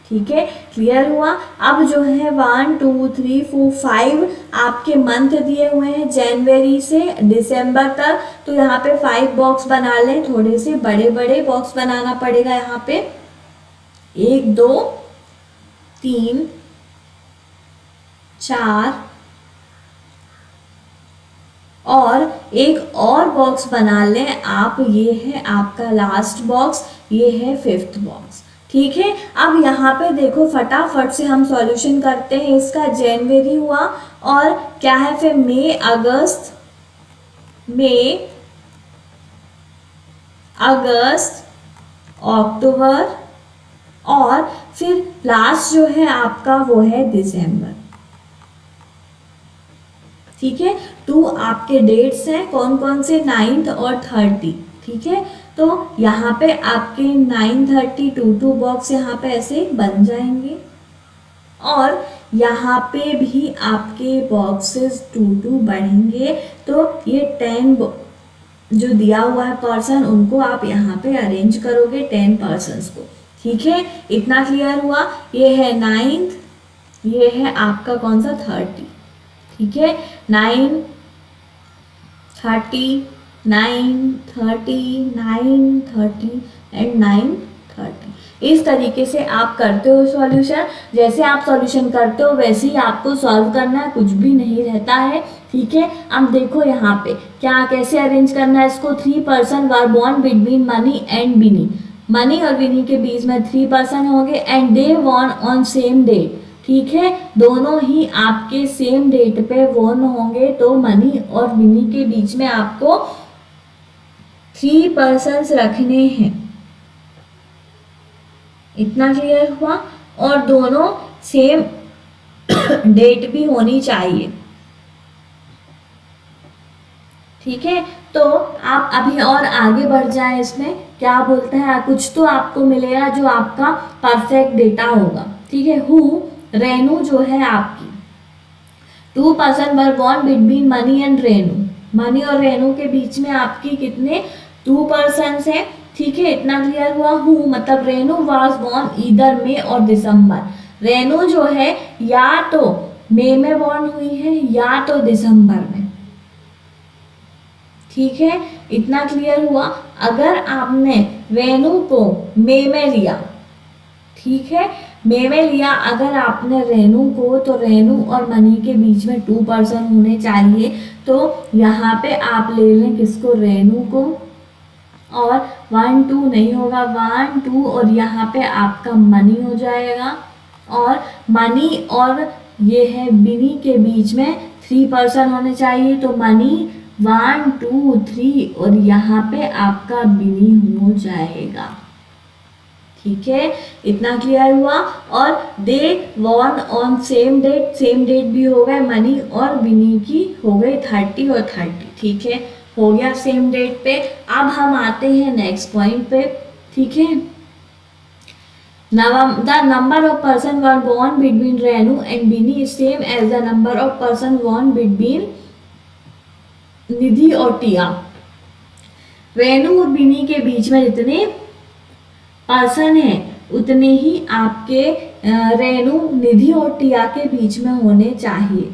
ठीक है। क्लियर हुआ। अब जो है 1 2 3 4 5 आपके मंथ दिए हुए हैं जनवरी से दिसंबर तक, तो यहाँ पे 5 बॉक्स बना लें। थोड़े से बड़े बड़े बॉक्स बनाना पड़ेगा यहाँ पे, 1 2 3 4 और एक और बॉक्स बना लें आप, ये है आपका लास्ट बॉक्स, ये है 5th बॉक्स, ठीक है। अब यहाँ पे देखो फटाफट से हम सॉल्यूशन करते हैं। इसका जनवरी हुआ और क्या है फिर मई अगस्त, मई अगस्त अक्टूबर और फिर लास्ट जो है आपका वो है दिसंबर, ठीक है। 2 आपके डेट्स हैं, कौन कौन से, 9th और 30, ठीक है। तो यहाँ पे आपके 9 30 2 बॉक्स यहाँ पे ऐसे बन जाएंगे और यहाँ पे भी आपके बॉक्सेस 2 बढ़ेंगे। तो ये 10 जो दिया हुआ है पर्सन, उनको आप यहाँ पे अरेंज करोगे 10 पर्सन्स को, ठीक है। इतना क्लियर हुआ। ये है 9th, ये है आपका कौन सा 30, ठीक है। 9 30 9 30 9 30 एंड 9 30। इस तरीके से आप करते हो सॉल्यूशन। जैसे आप सॉल्यूशन करते हो वैसे ही आपको सॉल्व करना है, कुछ भी नहीं रहता है, ठीक है। अब देखो यहाँ पे क्या कैसे अरेंज करना है इसको। 3 person were born between Mani and Bini, Mani और बिनी के बीच में 3 पर्सन होंगे and they born on same date, ठीक है। दोनों ही आपके सेम डेट पे वॉर्न होंगे, तो मनी और विनी के बीच में आपको 3 पर्सन्स रखने हैं। इतना क्लियर हुआ। और दोनों सेम डेट भी होनी चाहिए, ठीक है। तो आप अभी और आगे बढ़ जाएं, इसमें क्या बोलते हैं, कुछ तो आपको मिलेगा जो आपका परफेक्ट डेटा होगा, ठीक है। हु रेनू जो है आपकी 2 person were born between Mani and Renu, money और रेनू के बीच में आपकी कितने 2 पर्सन है, ठीक है। इतना क्लियर हुआ। हु मतलब रेनू वाज बॉर्न ईदर मई और दिसंबर, रेनू जो है या तो मई में बॉर्न हुई है या तो दिसंबर में, ठीक है। इतना क्लियर हुआ। अगर आपने रेनू को मई में लिया, ठीक है, मई में लिया अगर आपने रेनू को, तो रेनू और मनी के बीच में 2 पर्सन होने चाहिए। तो यहाँ पे आप ले लें किसको, रेनू को, और 1 2 नहीं होगा, 1 2 और यहाँ पे आपका मनी हो जाएगा। और मनी और ये है बिनी के बीच में 3 पर्सन होने चाहिए, तो मनी 1 2 3 और यहाँ पे आपका बिनी हो जाएगा, ठीक है। इतना क्लियर हुआ। और they born on same date, same date भी हो गए, मनी और विनी की हो गई 30 और 30, ठीक है, हो गया सेम डेट पे। अब हम आते हैं नेक्स्ट पॉइंट पे, ठीक है। The number of person were born between Renu and Bini is same as the number of person born between Nidhi और टिया। रेनू और बिनी के बीच में जितने पर्सन है उतने ही आपके रेनू, निधि और टिया के बीच में होने चाहिए,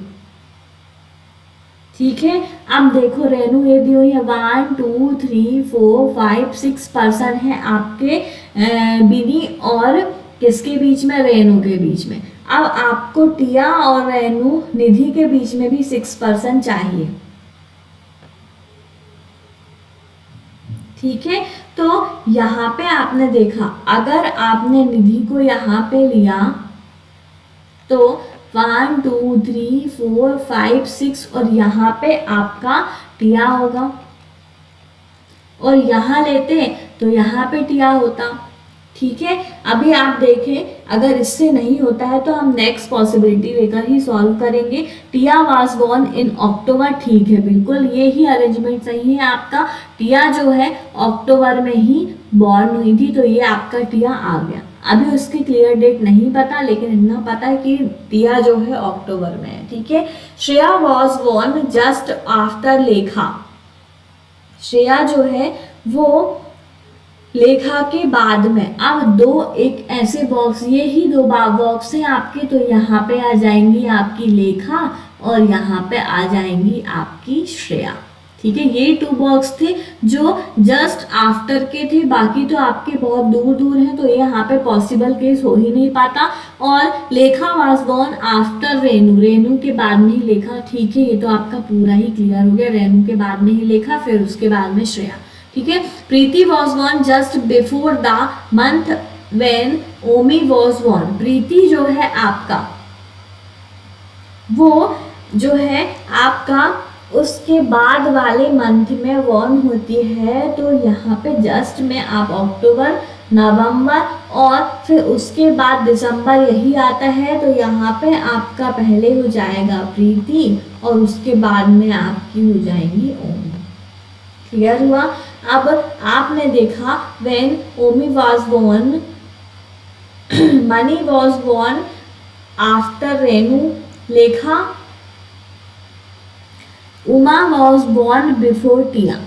ठीक है। अब देखो रेनू ये दी हुई है 1 2 3 4 5 6 पर्सन है आपके बिनी और किसके बीच में, रेनू के बीच में। अब आपको टिया और रेनू निधि के बीच में भी 6 पर्सन चाहिए, ठीक है। तो यहाँ पे आपने देखा अगर आपने निधि को यहाँ पे लिया तो 1 2 3 4 5 6 और यहाँ पे आपका टिया होगा, और यहाँ लेते तो यहाँ पे टिया होता, ठीक है, अभी आप देखें अगर इससे नहीं होता है तो हम नेक्स्ट पॉसिबिलिटी लेकर ही सॉल्व करेंगे। टिया वाज बोर्न इन अक्टूबर, ठीक है, बिल्कुल ये ही अरेंजमेंट सही है आपका। टिया जो है अक्टूबर में ही बॉर्न हुई थी, तो ये आपका टिया आ गया। अभी उसकी क्लियर डेट नहीं पता, लेकिन इतना पता है कि टिया जो है अक्टूबर में है। ठीक है, Shreya was born just after Lekha. Shreya जो है वो लेखा के बाद में। अब दो एक ऐसे बॉक्स, ये ही दो बॉक्स हैं आपके, तो यहाँ पे आ जाएंगी आपकी लेखा और यहाँ पे आ जाएंगी आपकी श्रेया। ठीक है, ये 2 बॉक्स थे जो जस्ट आफ्टर के थे, बाकी तो आपके बहुत दूर दूर हैं, तो यहाँ पे पॉसिबल केस हो ही नहीं पाता। और Lekha was born after Renu, Renu के बाद में ही लेखा। ठीक है, ये तो आपका पूरा ही क्लियर हो गया, रेनू के बाद में ही लेखा, फिर उसके बाद में श्रेया। ठीक है, Preeti was born just before the month when Omi was born. Preeti जो है आपका वो जो है आपका उसके बाद वाले मंथ में बोर्न होती है, तो यहाँ पे जस्ट में आप अक्टूबर, नवंबर और फिर उसके बाद दिसंबर यही आता है, तो यहाँ पे आपका पहले हो जाएगा प्रीति और उसके बाद में आपकी हो जाएंगी ओमी। क्लियर हुआ? अब आपने देखा when Omi was born, Mani was born after Renu, Lekha, Uma was born before Tia.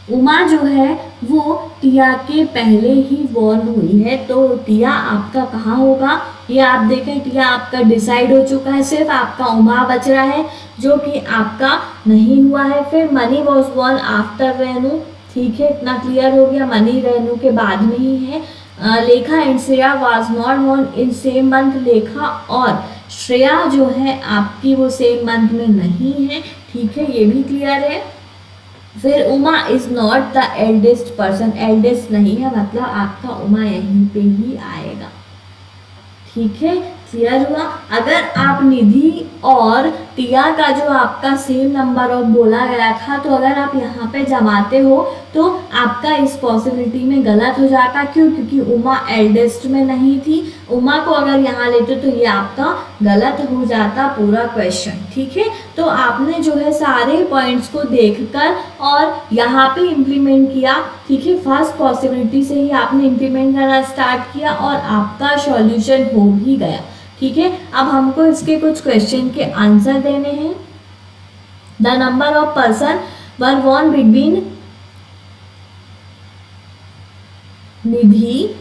Uma जो है वो टिया के पहले ही बोर्न हुई है, तो टिया आपका कहाँ होगा? ये आप देखें, टिया आपका डिसाइड हो चुका है, सिर्फ आपका उमा बच रहा है जो कि आपका नहीं हुआ है। फिर Mani was born after Renu, ठीक है, इतना क्लियर हो गया, मनी रेनू के बाद में ही है। Lekha and Shreya was not born in same month, Lekha और श्रेया जो है आपकी वो सेम मंथ में नहीं है। ठीक है, ये भी क्लियर है। फिर Uma is not the eldest person, eldest नहीं है, मतलब आपका उमा यहीं पे ही आएगा। ठीक है, क्लियर हुआ? अगर आप निधि और टिया का जो आपका सेम नंबर ऑफ बोला गया था, तो अगर आप यहाँ पे जमाते हो तो आपका इस पॉसिबिलिटी में गलत हो जाता। क्यों? क्योंकि उमा एल्डेस्ट में नहीं थी। उमा को अगर यहाँ लेते तो ये आपका गलत हो जाता पूरा क्वेश्चन। ठीक है, तो आपने जो है सारे पॉइंट्स को देखकर और यहाँ पे इम्प्लीमेंट किया। ठीक है, फर्स्ट पॉसिबिलिटी से ही आपने इम्प्लीमेंट करना स्टार्ट किया और आपका सॉल्यूशन हो भी गया। ठीक है, अब हमको इसके कुछ क्वेश्चन के आंसर देने हैं। The number of person were born between Nidhi,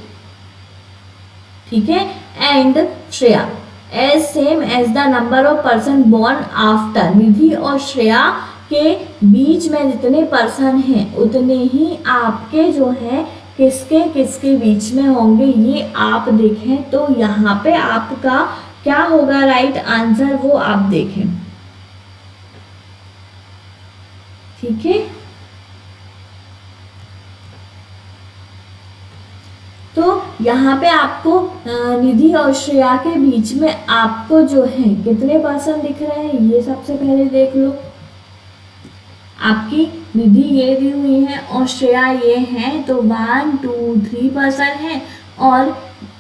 ठीक है, and Shreya is same as the number of person born after. Nidhi और श्रेया के बीच में जितने पर्सन हैं उतने ही आपके जो है किसके किसके बीच में होंगे, ये आप देखें। तो यहाँ पे आपका क्या होगा राइट आंसर, वो आप देखें। ठीक है, तो यहाँ पे आपको निधि और श्रेया के बीच में आपको जो है कितने पर्सन दिख रहे हैं, ये सबसे पहले देख लो। आपकी निधि ये दी हुई है और श्रेया ये है, तो 1 2 3 पर्सन है। और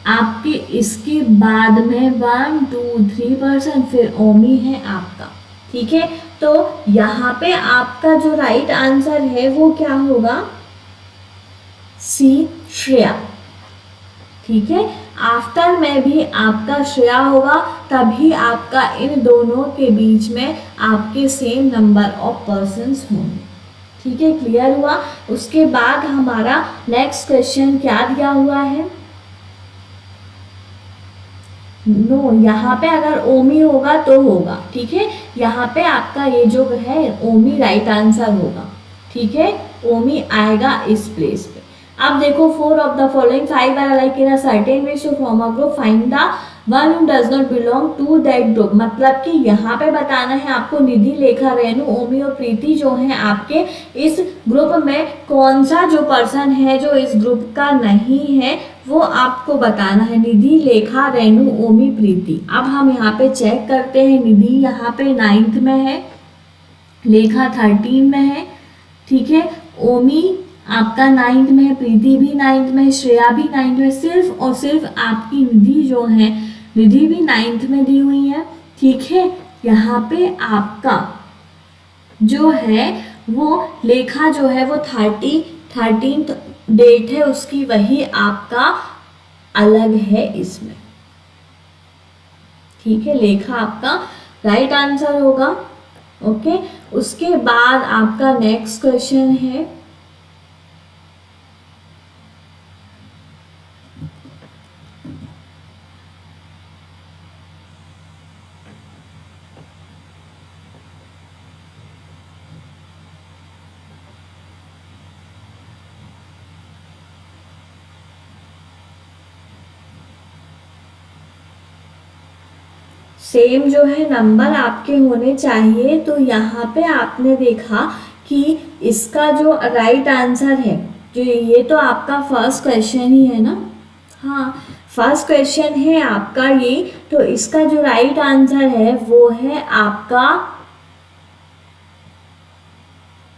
आपके इसके बाद में 1 2 3 पर्सन, फिर ओमी है आपका। ठीक है, तो यहाँ पे आपका जो राइट आंसर है वो क्या होगा, सी श्रेया। ठीक है, आफ्टर में भी आपका श्रेया होगा, तभी आपका इन दोनों के बीच में आपके सेम नंबर ऑफ पर्सन्स होंगे। ठीक है, क्लियर हुआ? उसके बाद हमारा नेक्स्ट क्वेश्चन क्या दिया हुआ है, नो यहाँ पे अगर ओमी होगा तो होगा। ठीक है, यहाँ पे आपका ये जो है ओमी राइट आंसर होगा। ठीक है, ओमी आएगा इस प्लेस पे। अब देखो 4 of the following 5 are alike in a certain way, so from a group find the one who does not belong to that group। मतलब कि यहाँ पे बताना है आपको निधि, लेखा, रेनू, ओमी और प्रीति जो हैं आपके इस ग्रुप में कौन सा जो पर्सन है जो इस ग्रुप का नहीं है, वो आपको बताना है। निधि, लेखा, रेनू, ओमी, प्रीति। अब हम यहाँ पे चेक करते हैं। निधि यहाँ पे 9th में है, लेखा 13 में है, ठीक है, ओमी आपका 9th में है, प्रीति भी 9th में, श्रेया भी 9th में, सिर्फ और सिर्फ आपकी निधि जो है, निधि भी 9th में दी हुई है। ठीक है, यहाँ पे आपका जो है वो लेखा जो है वो 13th डेट है उसकी, वही आपका अलग है इसमें। ठीक है, लेखा आपका राइट आंसर होगा। ओके, उसके बाद आपका नेक्स्ट क्वेश्चन है सेम जो है नंबर आपके होने चाहिए। तो यहाँ पे आपने देखा कि इसका जो राइट आंसर है, जो ये तो आपका फर्स्ट क्वेश्चन ही है ना, हाँ फर्स्ट क्वेश्चन है आपका ये, तो इसका जो राइट आंसर है वो है आपका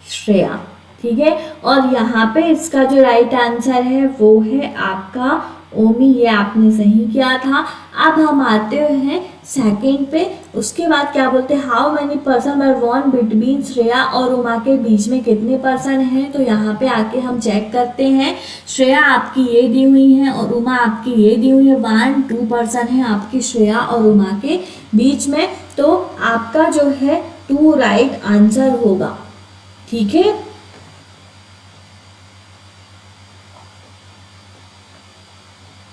श्रेया। ठीक है, और यहाँ पे इसका जो राइट आंसर है वो है आपका ओमी, ये आपने सही किया था। अब हम आते हैं सेकंड पे। उसके बाद क्या बोलते हैं, हाउ मेनी पर्सन वर वॉन बिटवीन श्रेया और उमा के बीच में कितने पर्सन हैं। तो यहाँ पे आके हम चेक करते हैं, श्रेया आपकी ये दी हुई है और उमा आपकी ये दी हुई है, 1-2 पर्सन है आपकी श्रेया और उमा के बीच में। तो आपका जो है 2 राइट आंसर होगा। ठीक है,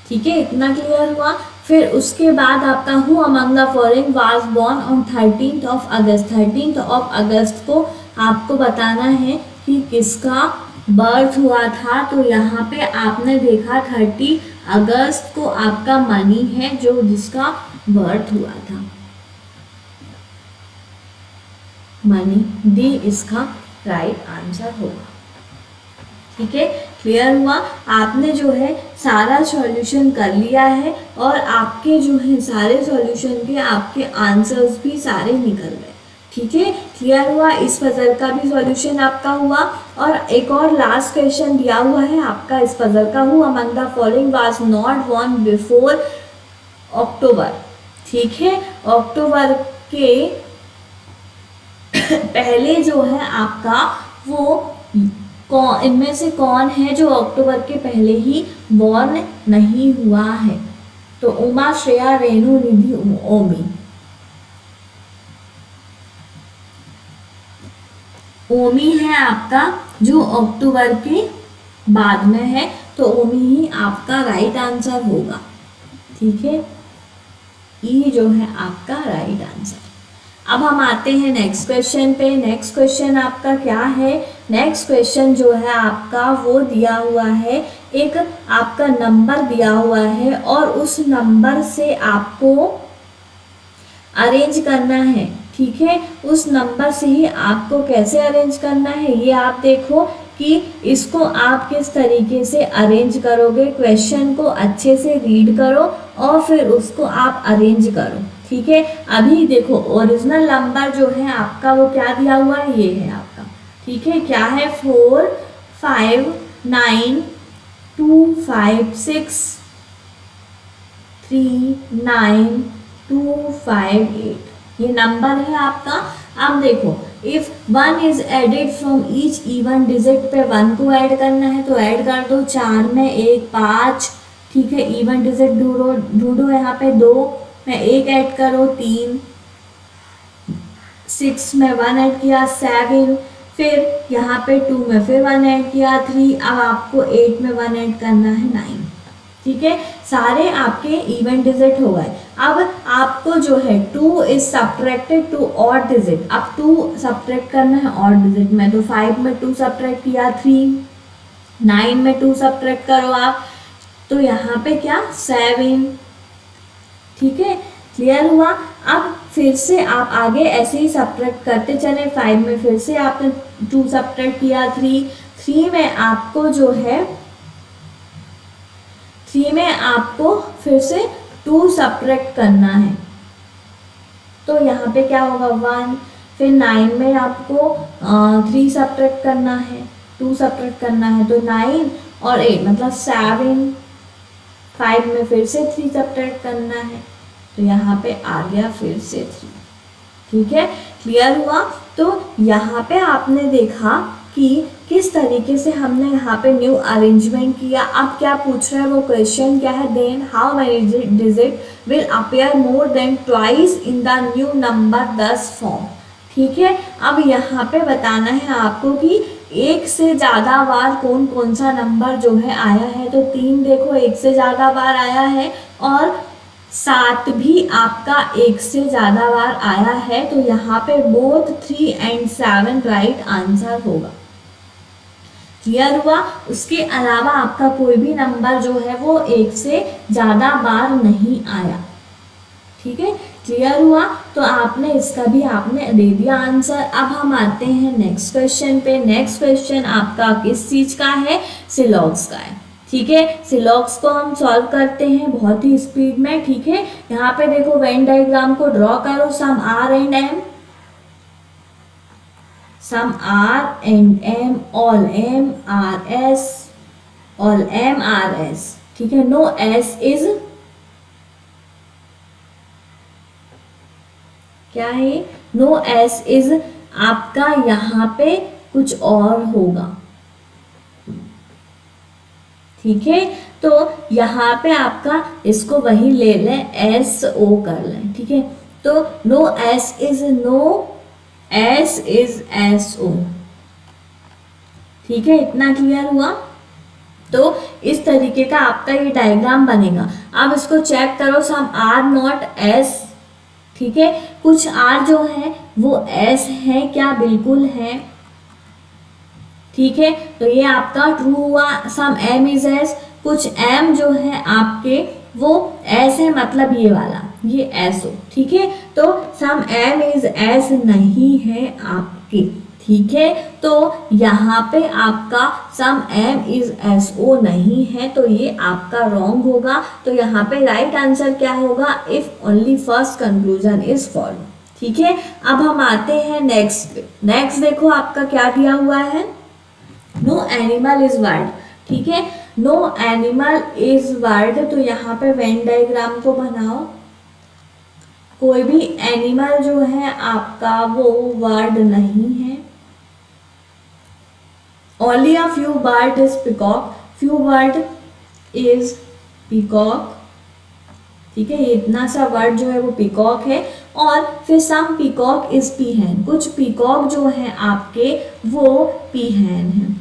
ठीक है, इतना क्लियर हुआ। फिर उसके बाद आपका who among the following was born on 13th of August. 13th of August को आपको बताना है कि किसका बर्थ हुआ था। तो यहाँ पे आपने देखा 30 अगस्त को आपका मनी है जो जिसका बर्थ हुआ था, मनी डी इसका राइट आंसर होगा। ठीक है, क्लियर हुआ। आपने जो है सारा सॉल्यूशन कर लिया है और आपके जो है सारे सॉल्यूशन के आपके आंसर्स भी सारे निकल गए। ठीक है, क्लियर हुआ। इस पजल का भी सॉल्यूशन आपका हुआ। और एक और लास्ट क्वेश्चन दिया हुआ है आपका इस पजल का, who among the following was not born before October. ठीक है, अक्टूबर के पहले जो है आपका वो कौन, इनमें से कौन है जो अक्टूबर के पहले ही बॉर्न नहीं हुआ है। तो उमा, श्रेया, रेणु, निधि, ओमी। ओमी है आपका जो अक्टूबर के बाद में है, तो ओमी ही आपका राइट आंसर होगा। ठीक है, ये जो है आपका राइट आंसर। अब हम आते हैं नेक्स्ट क्वेश्चन पे। नेक्स्ट क्वेश्चन आपका क्या है, नेक्स्ट क्वेश्चन जो है आपका वो दिया हुआ है, एक आपका नंबर दिया हुआ है और उस नंबर से आपको अरेंज करना है। ठीक है, उस नंबर से ही आपको कैसे अरेंज करना है ये आप देखो कि इसको आप किस तरीके से अरेंज करोगे। क्वेश्चन को अच्छे से रीड करो और फिर उसको आप अरेंज करो। ठीक है, अभी देखो ओरिजिनल नंबर जो है आपका वो क्या दिया हुआ है, ये है आपका। ठीक है, क्या है, 4 5 9 2 5 6 3 9 2 5 8, ये नंबर है आपका। अब देखो if 1 is added from each even digit पे 1 को ऐड करना है तो ऐड कर दो। 4 में 1 5। ठीक है, इवन डिजिट ढूंढो यहाँ पे 2 में 1 ऐड करो 3। 6 में 1 ऐड किया 7। फिर यहाँ पे 2 में फिर 1 ऐड किया 3। अब आपको 8 में 1 ऐड करना है 9। ठीक है, सारे आपके इवन डिजिट हो गए। अब आपको जो है 2 is subtracted to odd digit. अब 2 सब्ट्रैक्ट करना है ऑड डिजिट में, तो 5 में 2 सब्ट्रैक्ट किया 3। 9 में 2 सब्ट्रैक्ट करो आप, तो यहाँ पे क्या 7। ठीक है, क्लियर हुआ। अब फिर से आप आगे ऐसे ही सब्ट्रैक्ट करते चले। 5 में फिर से आपने 2 सब्ट्रैक्ट किया 3 में आपको जो है 3 में आपको फिर से 2 सब्ट्रैक्ट करना है, तो यहाँ पे क्या होगा 1। फिर 9 में आपको 3 सब्ट्रैक्ट करना है, 2 सब्ट्रैक्ट करना है तो 9 और 8 मतलब 7, 5 में फिर से 3 सब्ट्रैक्ट करना है तो यहाँ पे आ गया फिर से 3। ठीक है, क्लियर हुआ। तो यहाँ पे आपने देखा कि किस तरीके से हमने यहाँ पे न्यू अरेंजमेंट किया। अब क्या पूछ रहा है वो क्वेश्चन क्या है, then how many digit will appear more than twice in the new number 10 form. ठीक है, अब यहाँ पे बताना है आपको कि एक से ज़्यादा बार कौन कौन सा नंबर जो है आया है। तो 3 देखो एक से ज़्यादा बार आया है और 7 भी आपका एक से ज़्यादा बार आया है। तो यहाँ पे बोथ 3 and 7 राइट आंसर होगा। क्लियर हुआ। उसके अलावा आपका कोई भी नंबर जो है वो एक से ज़्यादा बार नहीं आया। ठीक है, क्लियर हुआ। तो आपने इसका भी आपने दे दिया आंसर। अब हम आते हैं नेक्स्ट क्वेश्चन पे। नेक्स्ट क्वेश्चन आपका किस चीज़ का है, सिलॉग्स का है। ठीक है, सिलॉग्स को हम सॉल्व करते हैं बहुत ही स्पीड में। ठीक है, यहाँ पे देखो वेन डायग्राम को ड्रॉ करो, some R and M, some R and M, all M are S, all M are S. ठीक है, नो एस इज क्या है, नो एस इज आपका यहाँ पे कुछ और होगा। ठीक है, तो यहाँ पे आपका इसको वही ले लें, एस ओ कर लें। ठीक है, तो no S is no, S is S O. ठीक है, इतना क्लियर हुआ। तो इस तरीके का आपका ये डायग्राम बनेगा। अब इसको चेक करो, सम आर नॉट एस। ठीक है, कुछ आर जो है वो एस है क्या, बिल्कुल है। ठीक है, तो ये आपका ट्रू हुआ। सम एम इज एस, कुछ एम जो है आपके वो एस है, मतलब ये वाला ये एस हो। ठीक है, तो सम एम इज एस नहीं है आपके। ठीक है, तो यहाँ पे आपका सम एम इज एस ओ नहीं है, तो ये आपका रॉन्ग होगा। तो यहाँ पे राइट आंसर क्या होगा, if only first conclusion is follow. ठीक है, अब हम आते हैं नेक्स्ट पे। नेक्स्ट देखो आपका क्या दिया हुआ है, नो एनिमल इज वर्ड। ठीक है, नो एनिमल इज वर्ड। तो यहाँ पे वेन डायग्राम को बनाओ, कोई भी एनिमल जो है आपका वो वर्ड नहीं है। Only a few bird is peacock, few bird is peacock। ठीक है, ये इतना सा वर्ड जो है वो पीकॉक है। और फिर सम पीकॉक इज पीहैन, कुछ पीकॉक जो है आपके वो पीहैन है।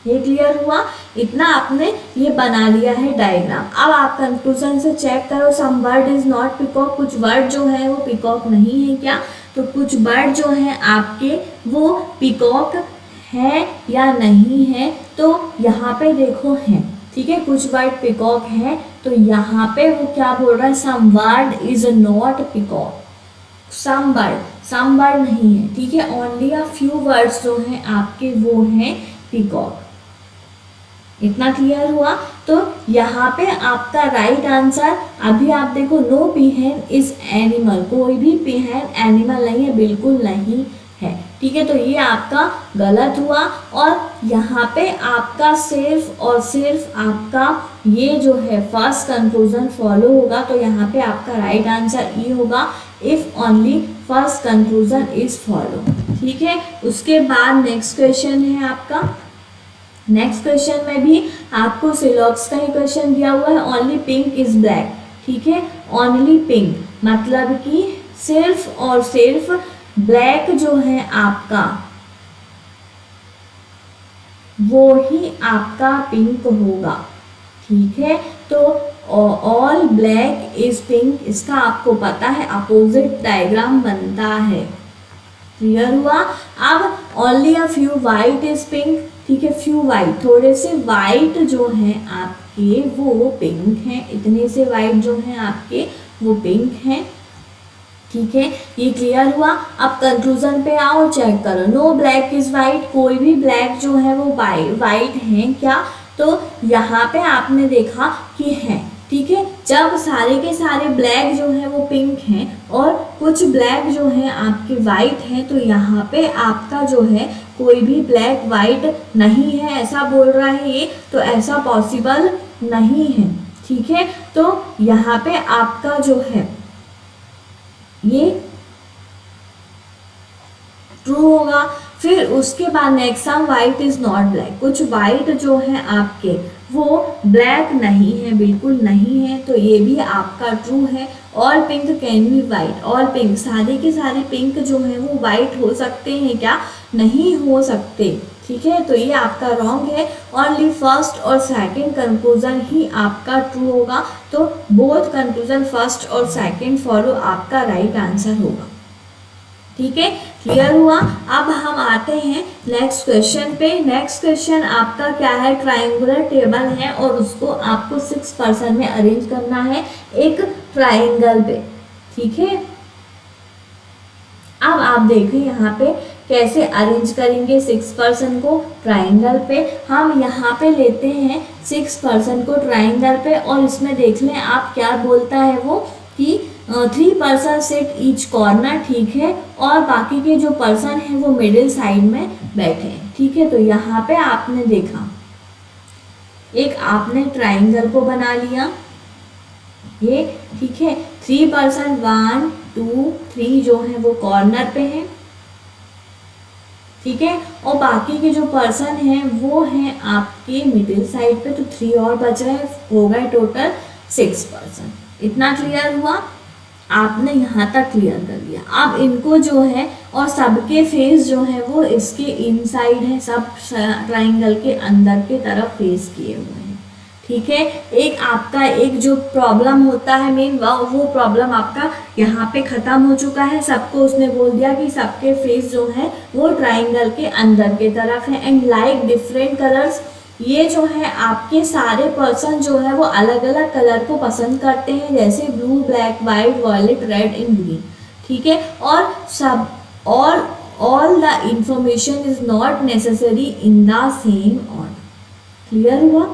ये क्लियर हुआ। इतना आपने ये बना लिया है डायग्राम। अब आप कंक्लूजन से चेक करो, सम बर्ड इज नॉट पीकॉक, कुछ बर्ड जो है वो पीकॉक नहीं है क्या। तो कुछ बर्ड जो है आपके वो पीकॉक है या नहीं है, तो यहाँ पे देखो है। ठीक है, कुछ बर्ड पिकॉक है, तो यहाँ पे वो क्या बोल रहा है, some bird is not peacock, some bird नहीं है। ठीक है, ओनली अ फ्यू बर्ड्स जो हैं आपके वो हैं पिकॉक। इतना क्लियर हुआ। तो यहाँ पे आपका राइट आंसर, अभी आप देखो, नो पीहैन इज एनिमल, कोई भी पीहैन एनिमल नहीं है, बिल्कुल नहीं है। ठीक है, तो ये आपका गलत हुआ। और यहाँ पे आपका सिर्फ और सिर्फ आपका ये जो है फर्स्ट कंक्लूजन फॉलो होगा। तो यहाँ पे आपका राइट आंसर ई होगा, if only first conclusion is follow. ठीक है, उसके बाद नेक्स्ट क्वेश्चन है आपका। नेक्स्ट क्वेश्चन में भी आपको सिलॉग्स का ही क्वेश्चन दिया हुआ है, ओनली पिंक इज ब्लैक। ठीक है, ओनली पिंक मतलब कि सिर्फ और सिर्फ ब्लैक जो है आपका वो ही आपका पिंक होगा। ठीक है, तो ऑल ब्लैक इज पिंक, इसका आपको पता है अपोजिट डायग्राम बनता है। क्लियर हुआ। अब only a few white is pink. ठीक है, फ्यू वाइट, थोड़े से वाइट जो हैं आपके वो पिंक हैं, इतने से वाइट जो हैं आपके वो पिंक हैं। ठीक है, ये क्लियर हुआ। अब कंक्लूजन पे आओ, चेक करो, नो ब्लैक इज वाइट, कोई भी ब्लैक जो है वो वाइट है क्या। तो यहाँ पे आपने देखा कि है। ठीक है, जब सारे के सारे ब्लैक जो है वो पिंक हैं और कुछ ब्लैक जो है आपके वाइट हैं, तो यहाँ पे आपका जो है कोई भी ब्लैक वाइट नहीं है ऐसा बोल रहा है ये, तो ऐसा पॉसिबल नहीं है। ठीक है, तो यहाँ पे आपका जो है ये ट्रू होगा। फिर उसके बाद next some white is not black, कुछ वाइट जो है आपके वो ब्लैक नहीं है, बिल्कुल नहीं है, तो ये भी आपका ट्रू है। All pink can be white, all pink सारे के सारे पिंक जो है वो वाइट हो सकते हैं क्या? नहीं हो सकते। ठीक है, तो ये आपका रॉन्ग है। ओनली फर्स्ट और सेकंड कंक्लूजन ही आपका ट्रू होगा, तो बोथ कंक्लूजन फर्स्ट और सेकंड फॉलो आपका राइट आंसर होगा। ठीक है, क्लियर हुआ। अब हम आते हैं नेक्स्ट क्वेश्चन पे। नेक्स्ट क्वेश्चन आपका क्या है? ट्रायंगुलर टेबल है और उसको आपको 6 पर्सन में अरेंज करना है एक ट्रायंगल पे। ठीक है, अब आप देखें यहाँ पे कैसे अरेंज करेंगे 6 पर्सन को ट्रायंगल पे। हम यहाँ पे लेते हैं 6 पर्सन को ट्रायंगल पे और इसमें देख लें आप क्या बोलता है वो कि 3 पर्सन सिट ईच कॉर्नर। ठीक है, और बाकी के जो पर्सन हैं वो मिडिल साइड में बैठे हैं। ठीक है, तो यहाँ पे आपने देखा एक आपने ट्रायंगल को बना लिया ये। ठीक है, 3 पर्सन 1 2 3 जो है वो कॉर्नर पे हैं। ठीक है, और बाकी के जो पर्सन हैं वो हैं आपके मिडिल साइड पे, तो 3 और बच रहे, हो गए टोटल 6 पर्सन। इतना क्लियर हुआ? आपने यहाँ तक क्लियर कर लिया। अब इनको जो है और सबके फेस जो है वो इसके इनसाइड है, सब ट्रायंगल के अंदर के तरफ फेस किए हुए हैं। ठीक है, एक आपका एक जो प्रॉब्लम होता है मेन वो प्रॉब्लम आपका यहाँ पे खत्म हो चुका है। सबको उसने बोल दिया कि सबके फेस जो है वो ट्रायंगल के अंदर के तरफ है। एंड लाइक डिफरेंट कलर्स, ये जो है आपके सारे पर्सन जो है वो अलग अलग कलर को पसंद करते हैं, जैसे blue black white violet red and green. ठीक है, और सब all the information is not necessary in the same order. Clear हुआ?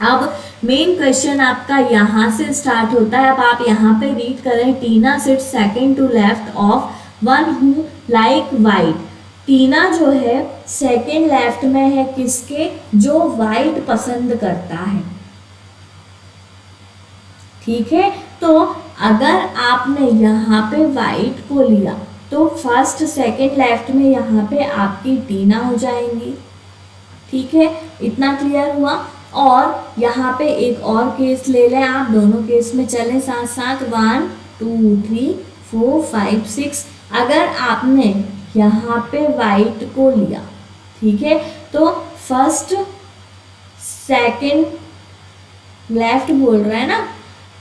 अब मेन क्वेश्चन आपका यहाँ से स्टार्ट होता है। अब आप यहाँ पे रीड करें, Tina sit second to left of one who like white. Tina जो है सेकेंड लेफ्ट में है किसके? जो वाइट पसंद करता है। ठीक है, तो अगर आपने यहाँ पे वाइट को लिया तो फर्स्ट सेकेंड लेफ्ट में यहाँ पे आपकी टीना हो जाएंगी। ठीक है, इतना क्लियर हुआ। और यहाँ पे एक और केस ले लें आप, दोनों केस में चलें साथ साथ। 1 2 3 4 5 6। अगर आपने यहाँ पे वाइट को लिया, ठीक है, तो फर्स्ट सेकंड लेफ्ट बोल रहा है ना,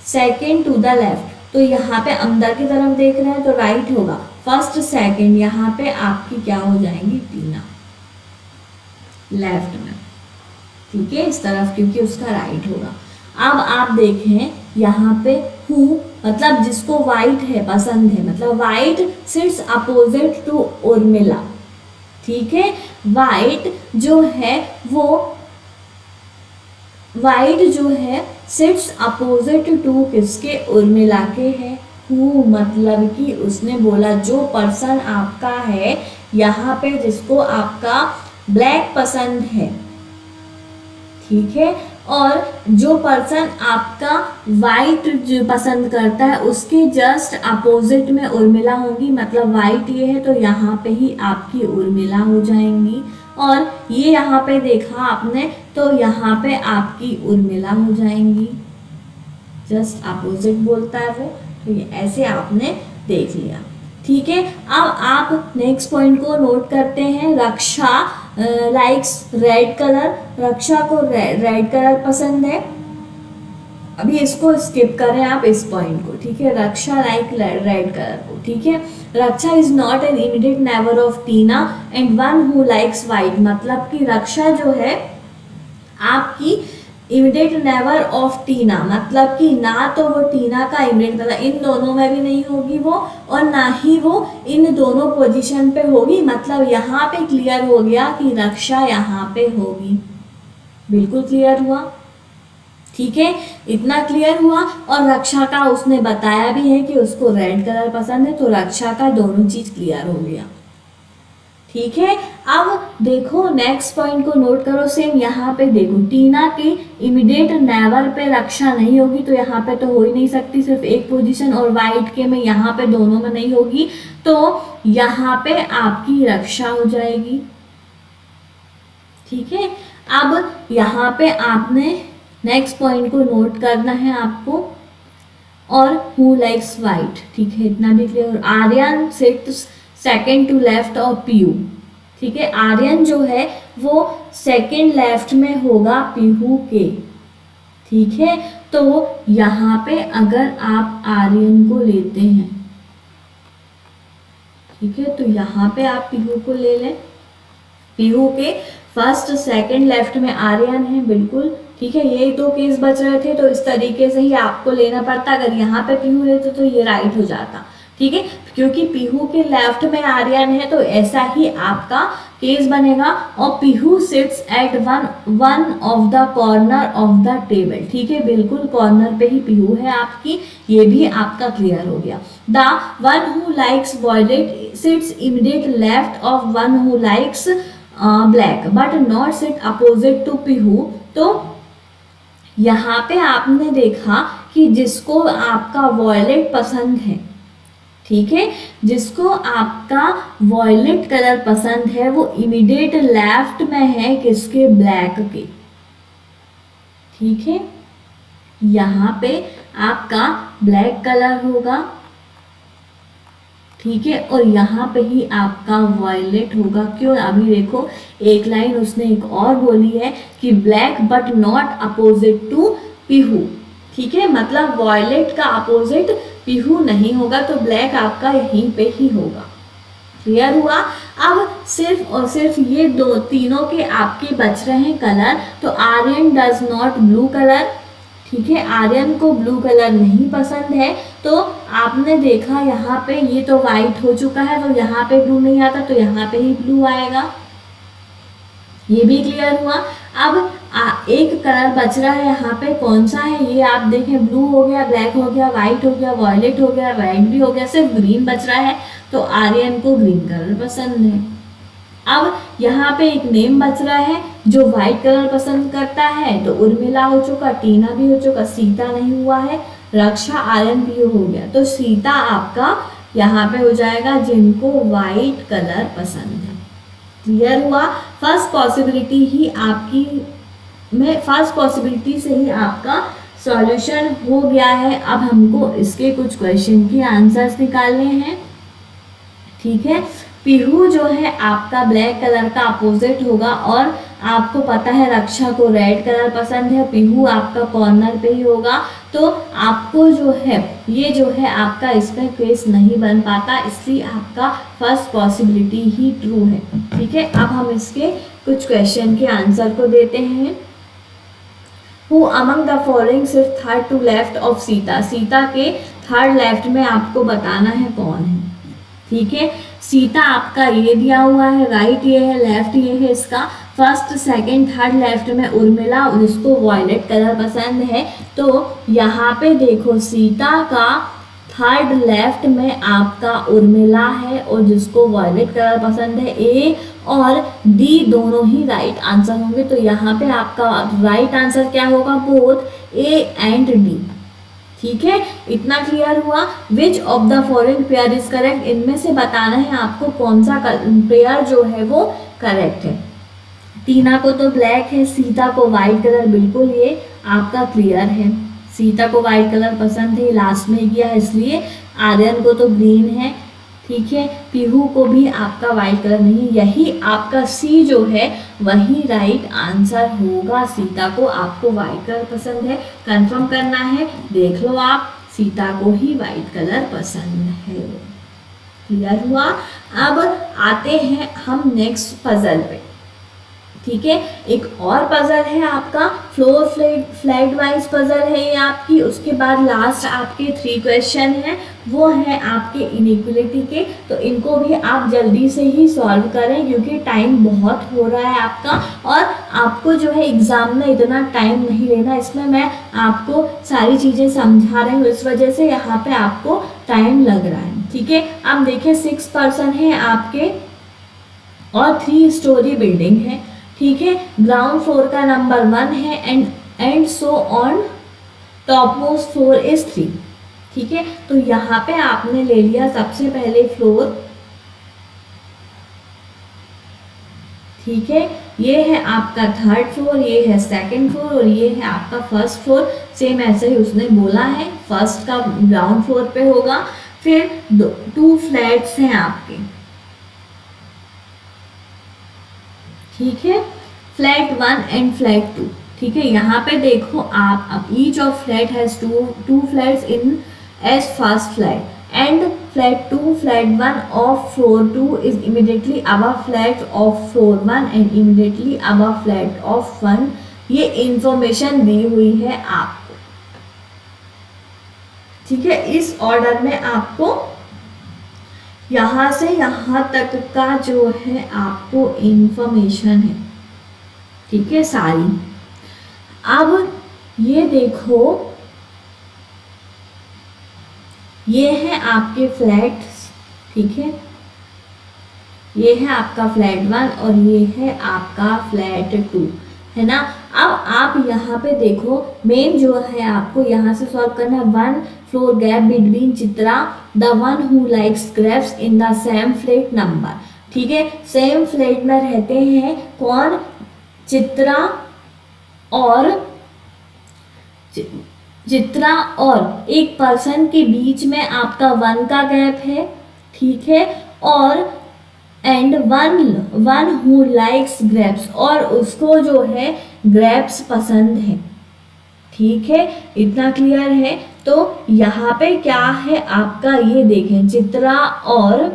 सेकंड टू द लेफ्ट, तो यहाँ पे अंदर की तरफ देख रहे हैं तो राइट होगा। फर्स्ट सेकंड यहाँ पे आपकी क्या हो जाएंगी? टीना लेफ्ट में। ठीक है, इस तरफ क्योंकि उसका राइट होगा। अब आप देखें यहाँ पे हु मतलब जिसको वाइट है पसंद है, मतलब white sits opposite to Urmila. ठीक है, वाइट जो है वो वाइट जो है सिट्स अपोजिट टू किसके? उर्मिला के है। हु मतलब कि उसने बोला जो पर्सन आपका है यहाँ पे जिसको आपका ब्लैक पसंद है। ठीक है, और जो पर्सन आपका वाइट जो पसंद करता है उसके जस्ट अपोजिट में उर्मिला होगी, मतलब वाइट ये है तो यहाँ पे ही आपकी उर्मिला हो जाएंगी। और ये यहाँ पे देखा आपने तो यहाँ पे आपकी उर्मिला हो जाएंगी, जस्ट अपोजिट बोलता है वो, तो ये ऐसे आपने देख लिया। ठीक है, अब आप नेक्स्ट पॉइंट को नोट करते हैं। रक्षा लाइक्स रेड कलर, रक्षा को रेड कलर पसंद है। अभी इसको स्किप करें आप इस पॉइंट को। ठीक है, रक्षा लाइक रेड कलर को। ठीक है, Raksha is not an immediate neighbour of Tina and one who likes white, मतलब कि रक्षा जो है आपकी इमीडिएट नेबर ऑफ टीना, मतलब कि ना तो वो टीना का इमीडिएट मतलब इन दोनों में भी नहीं होगी वो, और ना ही वो इन दोनों पोजीशन पे होगी। मतलब यहाँ पे क्लियर हो गया कि रक्षा यहाँ पे होगी। बिल्कुल क्लियर हुआ? ठीक है, इतना क्लियर हुआ। और रक्षा का उसने बताया भी है कि उसको रेड कलर पसंद है, तो रक्षा का दोनों चीज क्लियर हो गया। ठीक है। अब देखो नेक्स्ट पॉइंट को नोट करो, सेम यहाँ पे देखो टीना की इमीडिएट नेवर पे रक्षा नहीं होगी, तो यहाँ पे तो हो ही नहीं सकती, सिर्फ एक पोजीशन, और वाइट के में यहाँ पे दोनों में नहीं होगी, तो यहाँ पे आपकी रक्षा हो जाएगी। ठीक है। अब यहाँ पे आपने नेक्स्ट पॉइंट को नोट करना है आपको, और हु लाइक्स वाइट, ठीक है, इतना भी clear. Aryan sits second to left of Piyu, ठीक है, आर्यन जो है वो सेकेंड लेफ्ट में होगा पीहू के। ठीक है, तो यहाँ पे अगर आप आर्यन को लेते हैं, ठीक है, तो यहाँ पे आप पीहू को ले लें, पीहू के फर्स्ट सेकंड लेफ्ट में आर्यन है, बिल्कुल ठीक है। ये दो केस बच रहे थे, तो इस तरीके से ही आपको लेना पड़ता। अगर यहाँ पे पीहू लेते तो ये राइट हो जाता, ठीक है, क्योंकि पीहू के लेफ्ट में आर्यन है, तो ऐसा ही आपका केस बनेगा। और Pihu seats eight one of the corner of the table, ठीक है, बिल्कुल कॉर्नर पे ही पीहू है आपकी, ये भी आपका क्लियर हो गया। The one who likes violet sits immediate left of one who likes black but not sit opposite to Pihu. तो यहाँ पे आपने देखा कि जिसको आपका वॉयलेट पसंद है, ठीक है, जिसको आपका वॉयलेट कलर पसंद है, वो इमीडिएट लेफ्ट में है किसके, ब्लैक के। ठीक है, यहाँ पे आपका ब्लैक कलर होगा, ठीक है, और यहाँ पे ही आपका वॉयलेट होगा। क्यों, अभी देखो एक लाइन उसने एक और बोली है कि black but not opposite to Pihu, ठीक है, मतलब वॉयलेट का अपोजिट पीहू नहीं होगा, तो ब्लैक आपका यहीं पे ही होगा। क्लियर हुआ। अब सिर्फ और सिर्फ ये दो तीनों के आपके बच रहे हैं कलर, तो Aryan does not blue colour, ठीक है, आर्यन को ब्लू कलर नहीं पसंद है, तो आपने देखा यहाँ पे ये तो वाइट हो चुका है, तो यहाँ पे ब्लू नहीं आता, तो यहाँ पे ही ब्लू आएगा। ये भी क्लियर हुआ। अब एक कलर बच रहा है यहाँ पे, कौन सा है ये आप देखें, ब्लू हो गया, ब्लैक हो गया, व्हाइट हो गया, वॉयलेट हो गया, रेड भी हो गया, सिर्फ ग्रीन बच रहा है, तो आर्यन को ग्रीन कलर पसंद है। अब यहाँ पे एक नेम बच रहा है जो व्हाइट कलर पसंद करता है, तो उर्मिला हो चुका, टीना भी हो चुका, सीता नहीं हुआ है, रक्षा, आर्यन भी हो गया, तो सीता आपका यहाँ पे हो जाएगा जिनको व्हाइट कलर पसंद है। क्लियर हुआ। फर्स्ट पॉसिबिलिटी ही आपकी में फर्स्ट पॉसिबिलिटी से ही आपका सॉल्यूशन हो गया है। अब हमको इसके कुछ क्वेश्चन के आंसर्स निकालने हैं। ठीक है, पीहू जो है आपका ब्लैक कलर का अपोजिट होगा, और आपको पता है रक्षा को रेड कलर पसंद है, पीहू आपका कॉर्नर पे ही होगा, तो आपको जो है ये जो है आपका इसमें केस नहीं बन पाता, इसलिए आपका फर्स्ट पॉसिबिलिटी ही ट्रू है। ठीक है, अब हम इसके कुछ क्वेश्चन के आंसर को देते हैं। हु अमंग द फॉलोइंग सिर्फ third to left of Sita, Sita के थर्ड लेफ्ट में आपको बताना है कौन है। ठीक है, सीता आपका ये दिया हुआ है, राइट ये है, लेफ्ट ये है इसका, फर्स्ट सेकंड थर्ड लेफ्ट में उर्मिला, जिसको वॉयलेट कलर पसंद है, तो यहाँ पे देखो सीता का थर्ड लेफ्ट में आपका उर्मिला है, और जिसको वॉयलेट कलर पसंद है, ए और डी दोनों ही राइट आंसर होंगे, तो यहाँ पे आपका राइट आंसर क्या होगा, बोथ ए एंड डी। ठीक है, इतना क्लियर हुआ। Which of the following pair is correct, इनमें से बताना है आपको कौन सा पेयर जो है वो करेक्ट है। टीना को तो ब्लैक है, सीता को व्हाइट कलर, बिल्कुल ये आपका क्लियर है, सीता को व्हाइट कलर पसंद है, लास्ट में किया है इसलिए। आर्यन को तो ग्रीन है, ठीक है, पीहू को भी आपका व्हाइट कलर नहीं, यही आपका सी जो है वही राइट आंसर होगा। सीता को आपको व्हाइट कलर पसंद है, कंफर्म करना है, देख लो आप, सीता को ही व्हाइट कलर पसंद है। क्लियर हुआ। अब आते हैं हम नेक्स्ट पजल पे। ठीक है, एक और पजल है आपका फ्लोर फ्लैग वाइज पजल है ये आपकी। उसके बाद लास्ट आपके 3 क्वेश्चन हैं, वो है आपके इनइक्वलिटी के, तो इनको भी आप जल्दी से ही सॉल्व करें क्योंकि टाइम बहुत हो रहा है आपका, और आपको जो है एग्जाम में इतना टाइम नहीं लेना, इसमें मैं आपको सारी चीज़ें समझा रही हूँ, इस वजह से यहाँ पे आपको टाइम लग रहा है। ठीक है, अब देखिए 6 पर्सन है आपके और 3 स्टोरी बिल्डिंग है, ठीक है। ग्राउंड फ्लोर का नंबर 1 है and so on, top most floor is 3, ठीक है। तो यहाँ पे आपने ले लिया सबसे पहले फ्लोर, ठीक है। ये है आपका 3rd फ्लोर, ये है 2nd फ्लोर और ये है आपका 1st फ्लोर। सेम ऐसे ही उसने बोला है, फर्स्ट का ग्राउंड फ्लोर पे होगा। फिर 2 फ्लैट्स हैं आपके, ठीक है, फ्लैट 1 एंड फ्लैट 2, ठीक है। यहाँ पे देखो आप, अब each of flat has two flats in each first flat and flat 2 flat 1 of floor 2 is immediately above flat of floor 1 and immediately above flat of 1। ये इंफॉर्मेशन दी हुई है आपको, ठीक है। इस ऑर्डर में आपको यहां से यहां तक का जो है आपको इंफॉर्मेशन है, ठीक है, सारी। अब ये देखो, ये है आपके फ्लैट्स, ठीक है। ये है आपका फ्लैट 1 और ये है आपका फ्लैट 2, है ना। अब आप यहाँ पे देखो, मेन जो है आपको यहाँ से सॉल्व करना है। 1 floor gap between Chitra the one who likes grapes in the same flat number, ठीक है। सेम फ्लैट में रहते हैं कौन, चित्रा और एक पर्सन के बीच में आपका 1 का गैप है, ठीक है। और and one who likes grapes, और उसको जो है ग्रेप्स पसंद है, ठीक है। इतना क्लियर है। तो यहाँ पे क्या है आपका, ये देखें, चित्रा और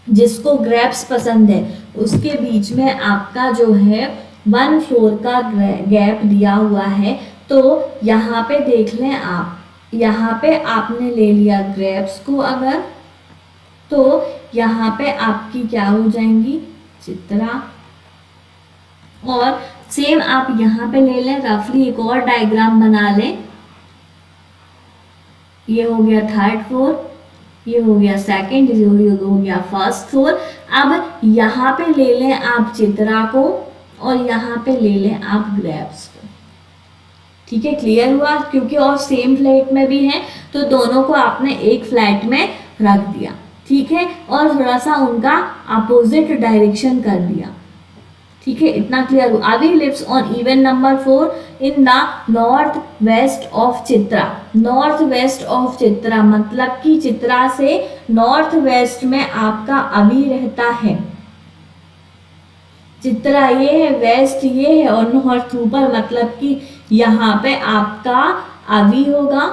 जिसको ग्रेप्स पसंद है उसके बीच में आपका जो है 1 फ्लोर का गैप दिया हुआ है। तो यहाँ पे देख लें आप, यहाँ पे आपने ले लिया ग्रेप्स को अगर, तो यहाँ पे आपकी क्या हो जाएंगी, चित्रा। और सेम आप यहाँ पे ले लें, रफली एक और डायग्राम बना लें। ये हो गया 3rd फ्लोर, ये हो गया 2nd, ये हो गया 1st फ्लोर। अब यहाँ पे ले लें आप चित्रा को और यहाँ पे ले लें आप ग्रेप्स को, ठीक है। क्लियर हुआ, क्योंकि और सेम फ्लैट में भी है तो दोनों को आपने एक फ्लैट में रख दिया, ठीक है। और थोड़ा सा उनका अपोजिट डायरेक्शन कर दिया, ठीक है। इतना क्लियर हुआ। Abhi lives on even number 4 in the north west of Chitra. North west of Chitra मतलब कि चित्रा से नॉर्थ वेस्ट में आपका अभी रहता है। चित्रा ये है, वेस्ट ये है और नॉर्थ ऊपर, मतलब कि यहाँ पे आपका अभी होगा,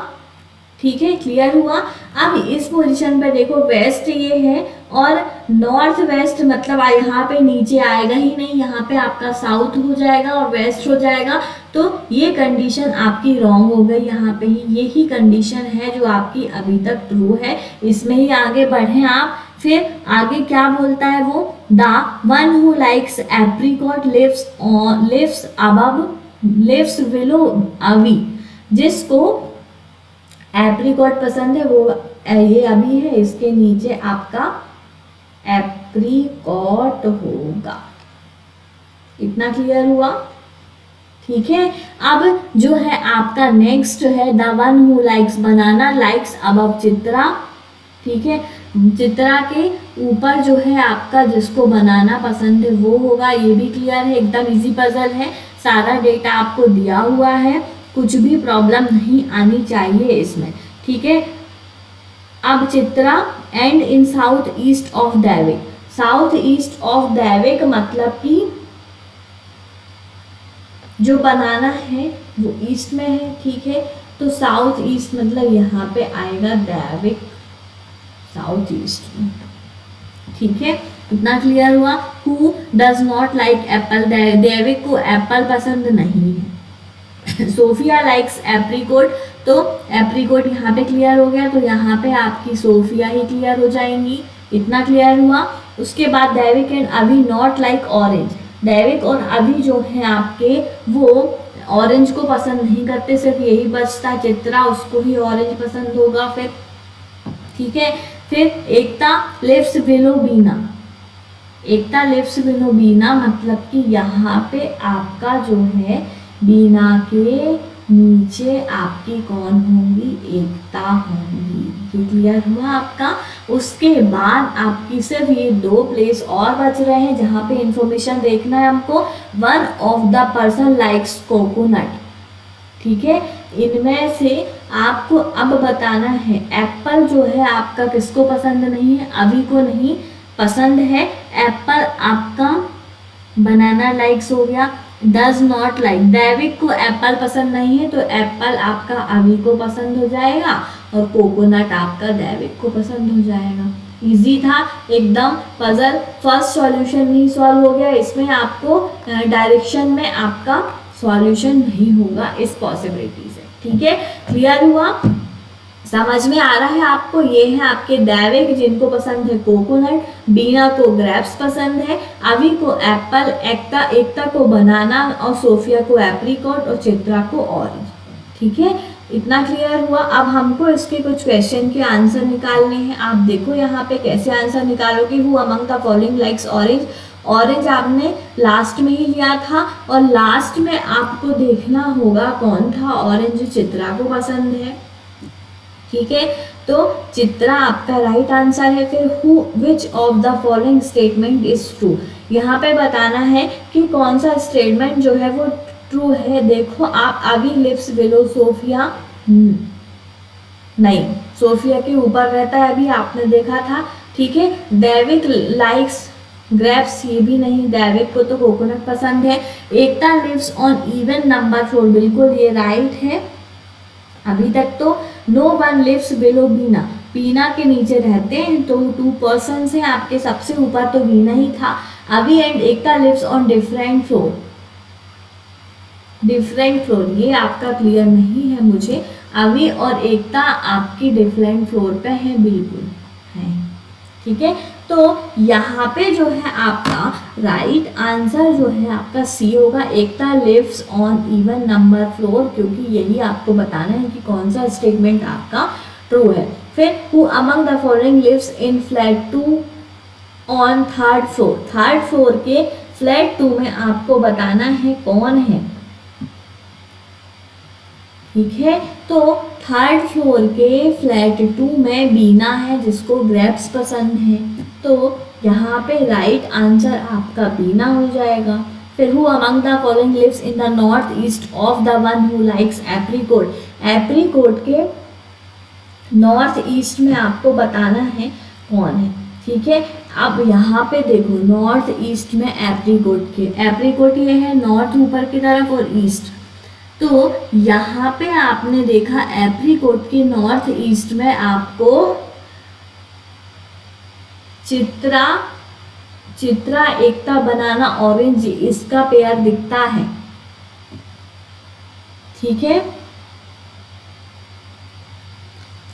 ठीक है। क्लियर हुआ। अब इस पोजीशन पे देखो, वेस्ट ये है और नॉर्थ वेस्ट मतलब यहाँ पे नीचे आएगा ही नहीं, यहाँ पे आपका साउथ हो जाएगा और वेस्ट हो जाएगा। तो ये कंडीशन आपकी रॉन्ग हो गई, यहाँ पे ही यही कंडीशन है जो आपकी अभी तक ट्रू है। इसमें ही आगे बढ़े आप। फिर आगे क्या बोलता है वो, the one who likes apricot lives below Avi. जिसको एप्रिकॉट पसंद है वो ये अभी है, इसके नीचे आपका एप्रिकॉट होगा। इतना क्लियर हुआ, ठीक है। अब जो है आपका नेक्स्ट है, the one who likes banana likes above Chitra, ठीक है। चित्रा के ऊपर जो है आपका जिसको बनाना पसंद है वो होगा। ये भी क्लियर है, एकदम इजी पजल है, सारा डेटा आपको दिया हुआ है, कुछ भी प्रॉब्लम नहीं आनी चाहिए इसमें, ठीक है। अब Chitra and in south east of दैविक। साउथ ईस्ट ऑफ दैविक मतलब कि जो बनाना है वो ईस्ट में है, ठीक है। तो साउथ ईस्ट मतलब यहाँ पे आएगा दैविक, साउथ ईस्ट में, ठीक है। इतना क्लियर हुआ। Who does not like Apple, दैविक को एप्पल पसंद नहीं है। सोफिया लाइक्स एप्रिकॉट, तो एप्रिकॉट यहाँ पे क्लियर हो गया, तो यहाँ पे आपकी सोफिया ही क्लियर हो जाएंगी। इतना क्लियर हुआ। उसके बाद दैविक एंड अभी नॉट लाइक ऑरेंज। दैविक और अभी जो है आपके वो ऑरेंज को पसंद नहीं करते, सिर्फ यही बचता चित्रा, उसको ही ऑरेंज पसंद होगा फिर, ठीक है। फिर एकता लिव्स बिलो बीना। एकता लिव्स बिलो बीना मतलब कि यहाँ पे आपका जो है बीना के नीचे आपकी कौन होंगी, एकता होंगी। ये क्लियर हुआ आपका। उसके बाद आपकी सिर्फ ये 2 प्लेस और बच रहे हैं जहाँ पे इंफॉर्मेशन देखना है हमको। One of the person likes coconut, ठीक है। इनमें से आपको अब बताना है एप्पल जो है आपका किसको पसंद नहीं है, अभी को नहीं पसंद है एप्पल आपका। बनाना लाइक्स हो गया, डज नॉट लाइक, दैविक को एप्पल पसंद नहीं है तो एप्पल आपका अभी को पसंद हो जाएगा और कोकोनट आपका दैविक को पसंद हो जाएगा। इजी था एकदम पजल। फर्स्ट सॉल्यूशन नहीं सॉल्व हो गया, इसमें आपको डायरेक्शन में आपका सॉल्यूशन नहीं होगा इस पॉसिबिलिटी से, ठीक है। क्लियर हुआ, समझ में आ रहा है आपको। ये है आपके दैविक जिनको पसंद है कोकोनट, बीना को ग्रेप्स पसंद है, अभी को एप्पल, एकता को बनाना और सोफिया को एप्रिकॉट और चित्रा को ऑरेंज, ठीक है। इतना क्लियर हुआ। अब हमको इसके कुछ क्वेश्चन के आंसर निकालने हैं। आप देखो यहाँ पे कैसे आंसर निकालोगे। Who among the following likes orange, orange आपने लास्ट में ही लिया था और लास्ट में आपको देखना होगा कौन था ऑरेंज जो चित्रा को पसंद है, ठीक है। तो चित्रा आपका राइट आंसर है। फिर who which of the following statement is true, यहाँ पे बताना है कि कौन सा स्टेटमेंट जो है वो ट्रू है। देखो आप अभी लिव्स बिलो सोफिया, नहीं सोफिया के ऊपर रहता है अभी, आपने देखा था, ठीक है। दैविक लाइक्स ग्रेप्स, ये भी नहीं, दैविक को तो कोकोनट पसंद है। एकता लिव्स ऑन इवन नंबर 4, बिल्कुल ये राइट है। अभी तक तो नो वन लिव्स बिलो बीना, बीना के नीचे रहते हैं तो 2 पर्सन हैं आपके, सबसे ऊपर तो बीना ही था। Abhi and Ekta lives on different floor, different floor ये आपका क्लियर नहीं है मुझे। अभी और एकता आपकी डिफरेंट फ्लोर पे है, बिल्कुल है, ठीक है। तो यहाँ पे जो है आपका राइट आंसर जो है आपका सी होगा, Ekta lives on even number floor, क्योंकि यही आपको बताना है कि कौन सा स्टेटमेंट आपका ट्रू है। फिर who among the following lives in flat 2 on 3rd floor, 3rd floor के फ्लैट 2 में आपको बताना है कौन है, ठीक है। तो 3rd फ्लोर के फ्लैट 2 में बीना है जिसको ग्रेप्स पसंद है, तो यहाँ पे राइट आंसर आपका बीना हो जाएगा। फिर who among the following lives in the north east of the one who likes apricot, apricot के नॉर्थ ईस्ट में आपको बताना है कौन है, ठीक है। अब यहाँ पे देखो नॉर्थ ईस्ट में एप्रिकॉट के, एप्रिकॉट ये है नॉर्थ ऊपर की तरफ और ईस्ट, तो यहाँ पे आपने देखा एप्रिकॉट के नॉर्थ ईस्ट में आपको चित्रा, एकता, बनाना, ऑरेंज इसका पेयर दिखता है, ठीक है।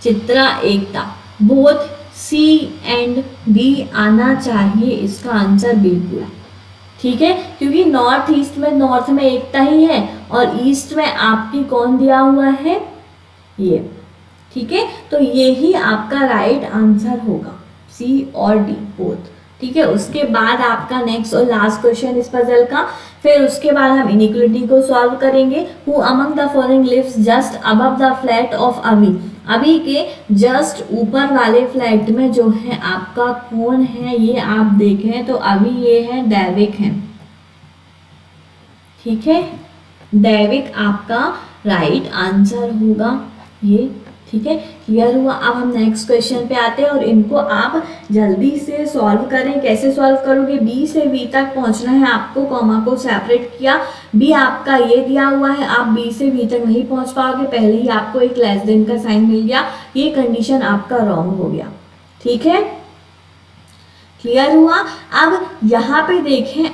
चित्रा एकता, बोथ सी एंड डी आना चाहिए इसका आंसर बिल्कुल, ठीक है। क्योंकि नॉर्थ ईस्ट में, नॉर्थ में एकता ही है और ईस्ट में आपकी कौन दिया हुआ है, ये, ठीक है। तो ये ही आपका राइट आंसर होगा, सी और डी बोथ, ठीक है। उसके बाद आपका नेक्स्ट और लास्ट क्वेश्चन इस पजल का, फिर उसके बाद हम इनइक्वालिटी को सॉल्व करेंगे। Who among the following lives just above the flat of Abhi, Abhi के जस्ट ऊपर वाले फ्लैट में जो है आपका कौन है, ये आप देखें तो अभी ये है दैविक है, ठीक है। दैविक आपका राइट आंसर होगा ये, ठीक है। क्लियर हुआ। अब हम नेक्स्ट क्वेश्चन पे आते हैं और इनको आप जल्दी से सॉल्व करें। कैसे सॉल्व करोगे, बी से बी तक पहुंचना है आपको, कॉमा को सेपरेट किया, बी आपका ये दिया हुआ है, आप बी से बी तक नहीं पहुंच पाओगे, पहले ही आपको एक लेस देन का साइन मिल गया, ये कंडीशन आपका रॉन्ग हो गया, ठीक है। क्लियर हुआ। अब यहाँ पे देखें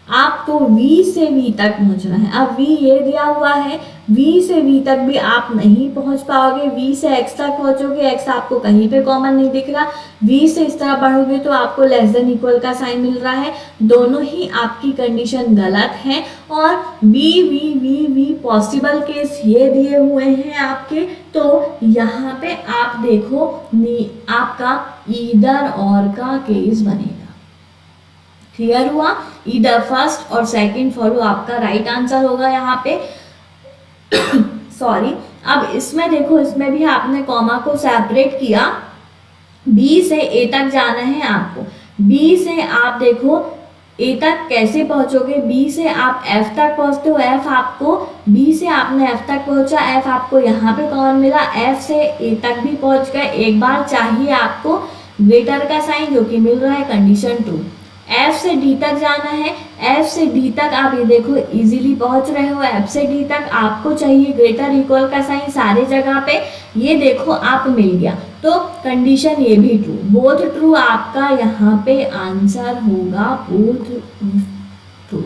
आपको V से V तक पहुंचना है। अब V ये दिया हुआ है, V से V तक भी आप नहीं पहुंच पाओगे, V से X तक पहुंचोगे, X आपको कहीं पे कॉमन नहीं दिख रहा, V से इस तरह बढ़ोगे तो आपको लेस देन इक्वल का साइन मिल रहा है, दोनों ही आपकी कंडीशन गलत है और B V V V possible case ये दिए हुए हैं आपके, तो यहाँ पे आप देखो आपका ईदर और का केस बनेगा, क्लियर हुआ? ईदर फर्स्ट और सेकंड फॉलो आपका राइट आंसर होगा यहाँ पे। सॉरी। अब इसमें देखो, इसमें भी आपने कॉमा को सेपरेट किया। बी से ए तक जाना है आपको। बी से आप देखो ए तक कैसे पहुंचोगे? बी से आप एफ तक पहुंचते हो। एफ आपको, बी से आपने एफ तक पहुंचा, एफ आपको यहाँ पे कौन मिला? एफ से ए तक भी पहुंच गए। एक बार चाहिए आपको ग्रेटर का साइन, जो कि मिल रहा है कंडीशन 2। एफ से डी तक जाना है। एफ से डी तक आप ये देखो इजीली पहुंच रहे हो। एफ से डी तक आपको चाहिए ग्रेटर इक्वल का साइन सारे जगह पे, ये देखो आप मिल गया। तो कंडीशन ये भी ट्रू, बोथ ट्रू आपका यहाँ पे आंसर होगा, बोथ ट्रू।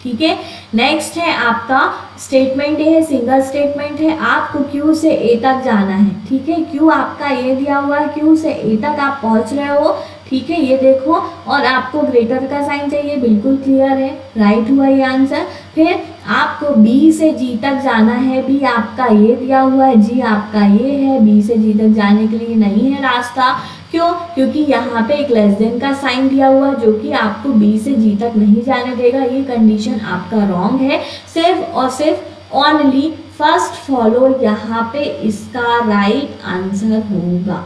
ठीक है, नेक्स्ट है आपका स्टेटमेंट ये है, सिंगल स्टेटमेंट है। आपको क्यू से ए तक जाना है। ठीक है, क्यू आपका ये दिया हुआ है, क्यू से ए तक आप पहुंच रहे हो। ठीक है, ये देखो, और आपको ग्रेटर का साइन चाहिए, बिल्कुल क्लियर है, राइट हुआ ये आंसर। फिर आपको बी से जी तक जाना है। बी आपका ये दिया हुआ है, जी आपका ये है। बी से जी तक जाने के लिए नहीं है रास्ता। क्यों? क्योंकि यहाँ पे एक लेस देन का साइन दिया हुआ है, जो कि आपको बी से जी तक नहीं जाने देगा। ये कंडीशन आपका रॉन्ग है। सिर्फ और सिर्फ ओनली फर्स्ट फॉलो यहाँ पे इसका राइट आंसर होगा।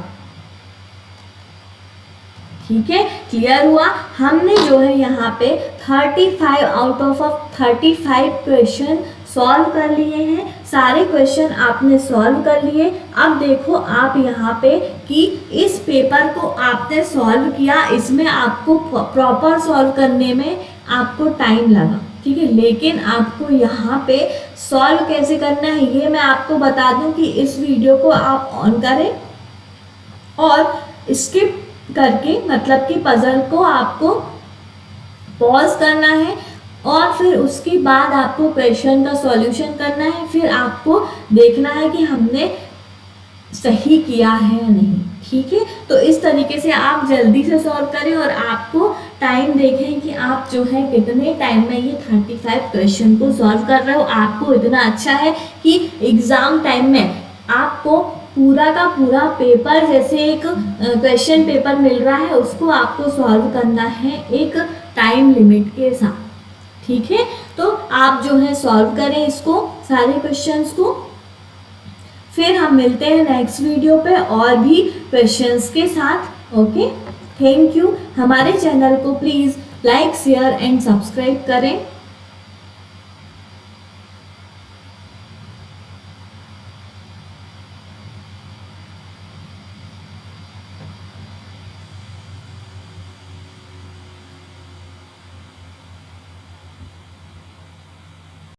ठीक है, क्लियर हुआ? हमने जो है यहाँ पे 35 आउट ऑफ 35 क्वेश्चन सॉल्व कर लिए हैं। सारे क्वेश्चन आपने सॉल्व कर लिए। अब देखो आप यहाँ पे कि इस पेपर को आपने सॉल्व किया, इसमें आपको प्रॉपर सॉल्व करने में आपको टाइम लगा। ठीक है, लेकिन आपको यहाँ पे सॉल्व कैसे करना है ये मैं आपको बता दूं कि इस वीडियो को आप ऑन करें और स्किप करके, मतलब कि पजल को आपको पॉज करना है और फिर उसके बाद आपको क्वेश्चन का सॉल्यूशन करना है। फिर आपको देखना है कि हमने सही किया है या नहीं। ठीक है, तो इस तरीके से आप जल्दी से सॉल्व करें और आपको टाइम देखें कि आप जो है कितने टाइम में ये 35 क्वेश्चन को सॉल्व कर रहे हो। आपको इतना अच्छा है कि एग्जाम टाइम में आपको पूरा का पूरा पेपर, जैसे एक क्वेश्चन पेपर मिल रहा है, उसको आपको सॉल्व करना है एक टाइम लिमिट के साथ। ठीक है, तो आप जो है सॉल्व करें इसको, सारे क्वेश्चंस को। फिर हम मिलते हैं नेक्स्ट वीडियो पे और भी क्वेश्चंस के साथ। Okay, thank you. हमारे चैनल को please like, share and subscribe करें।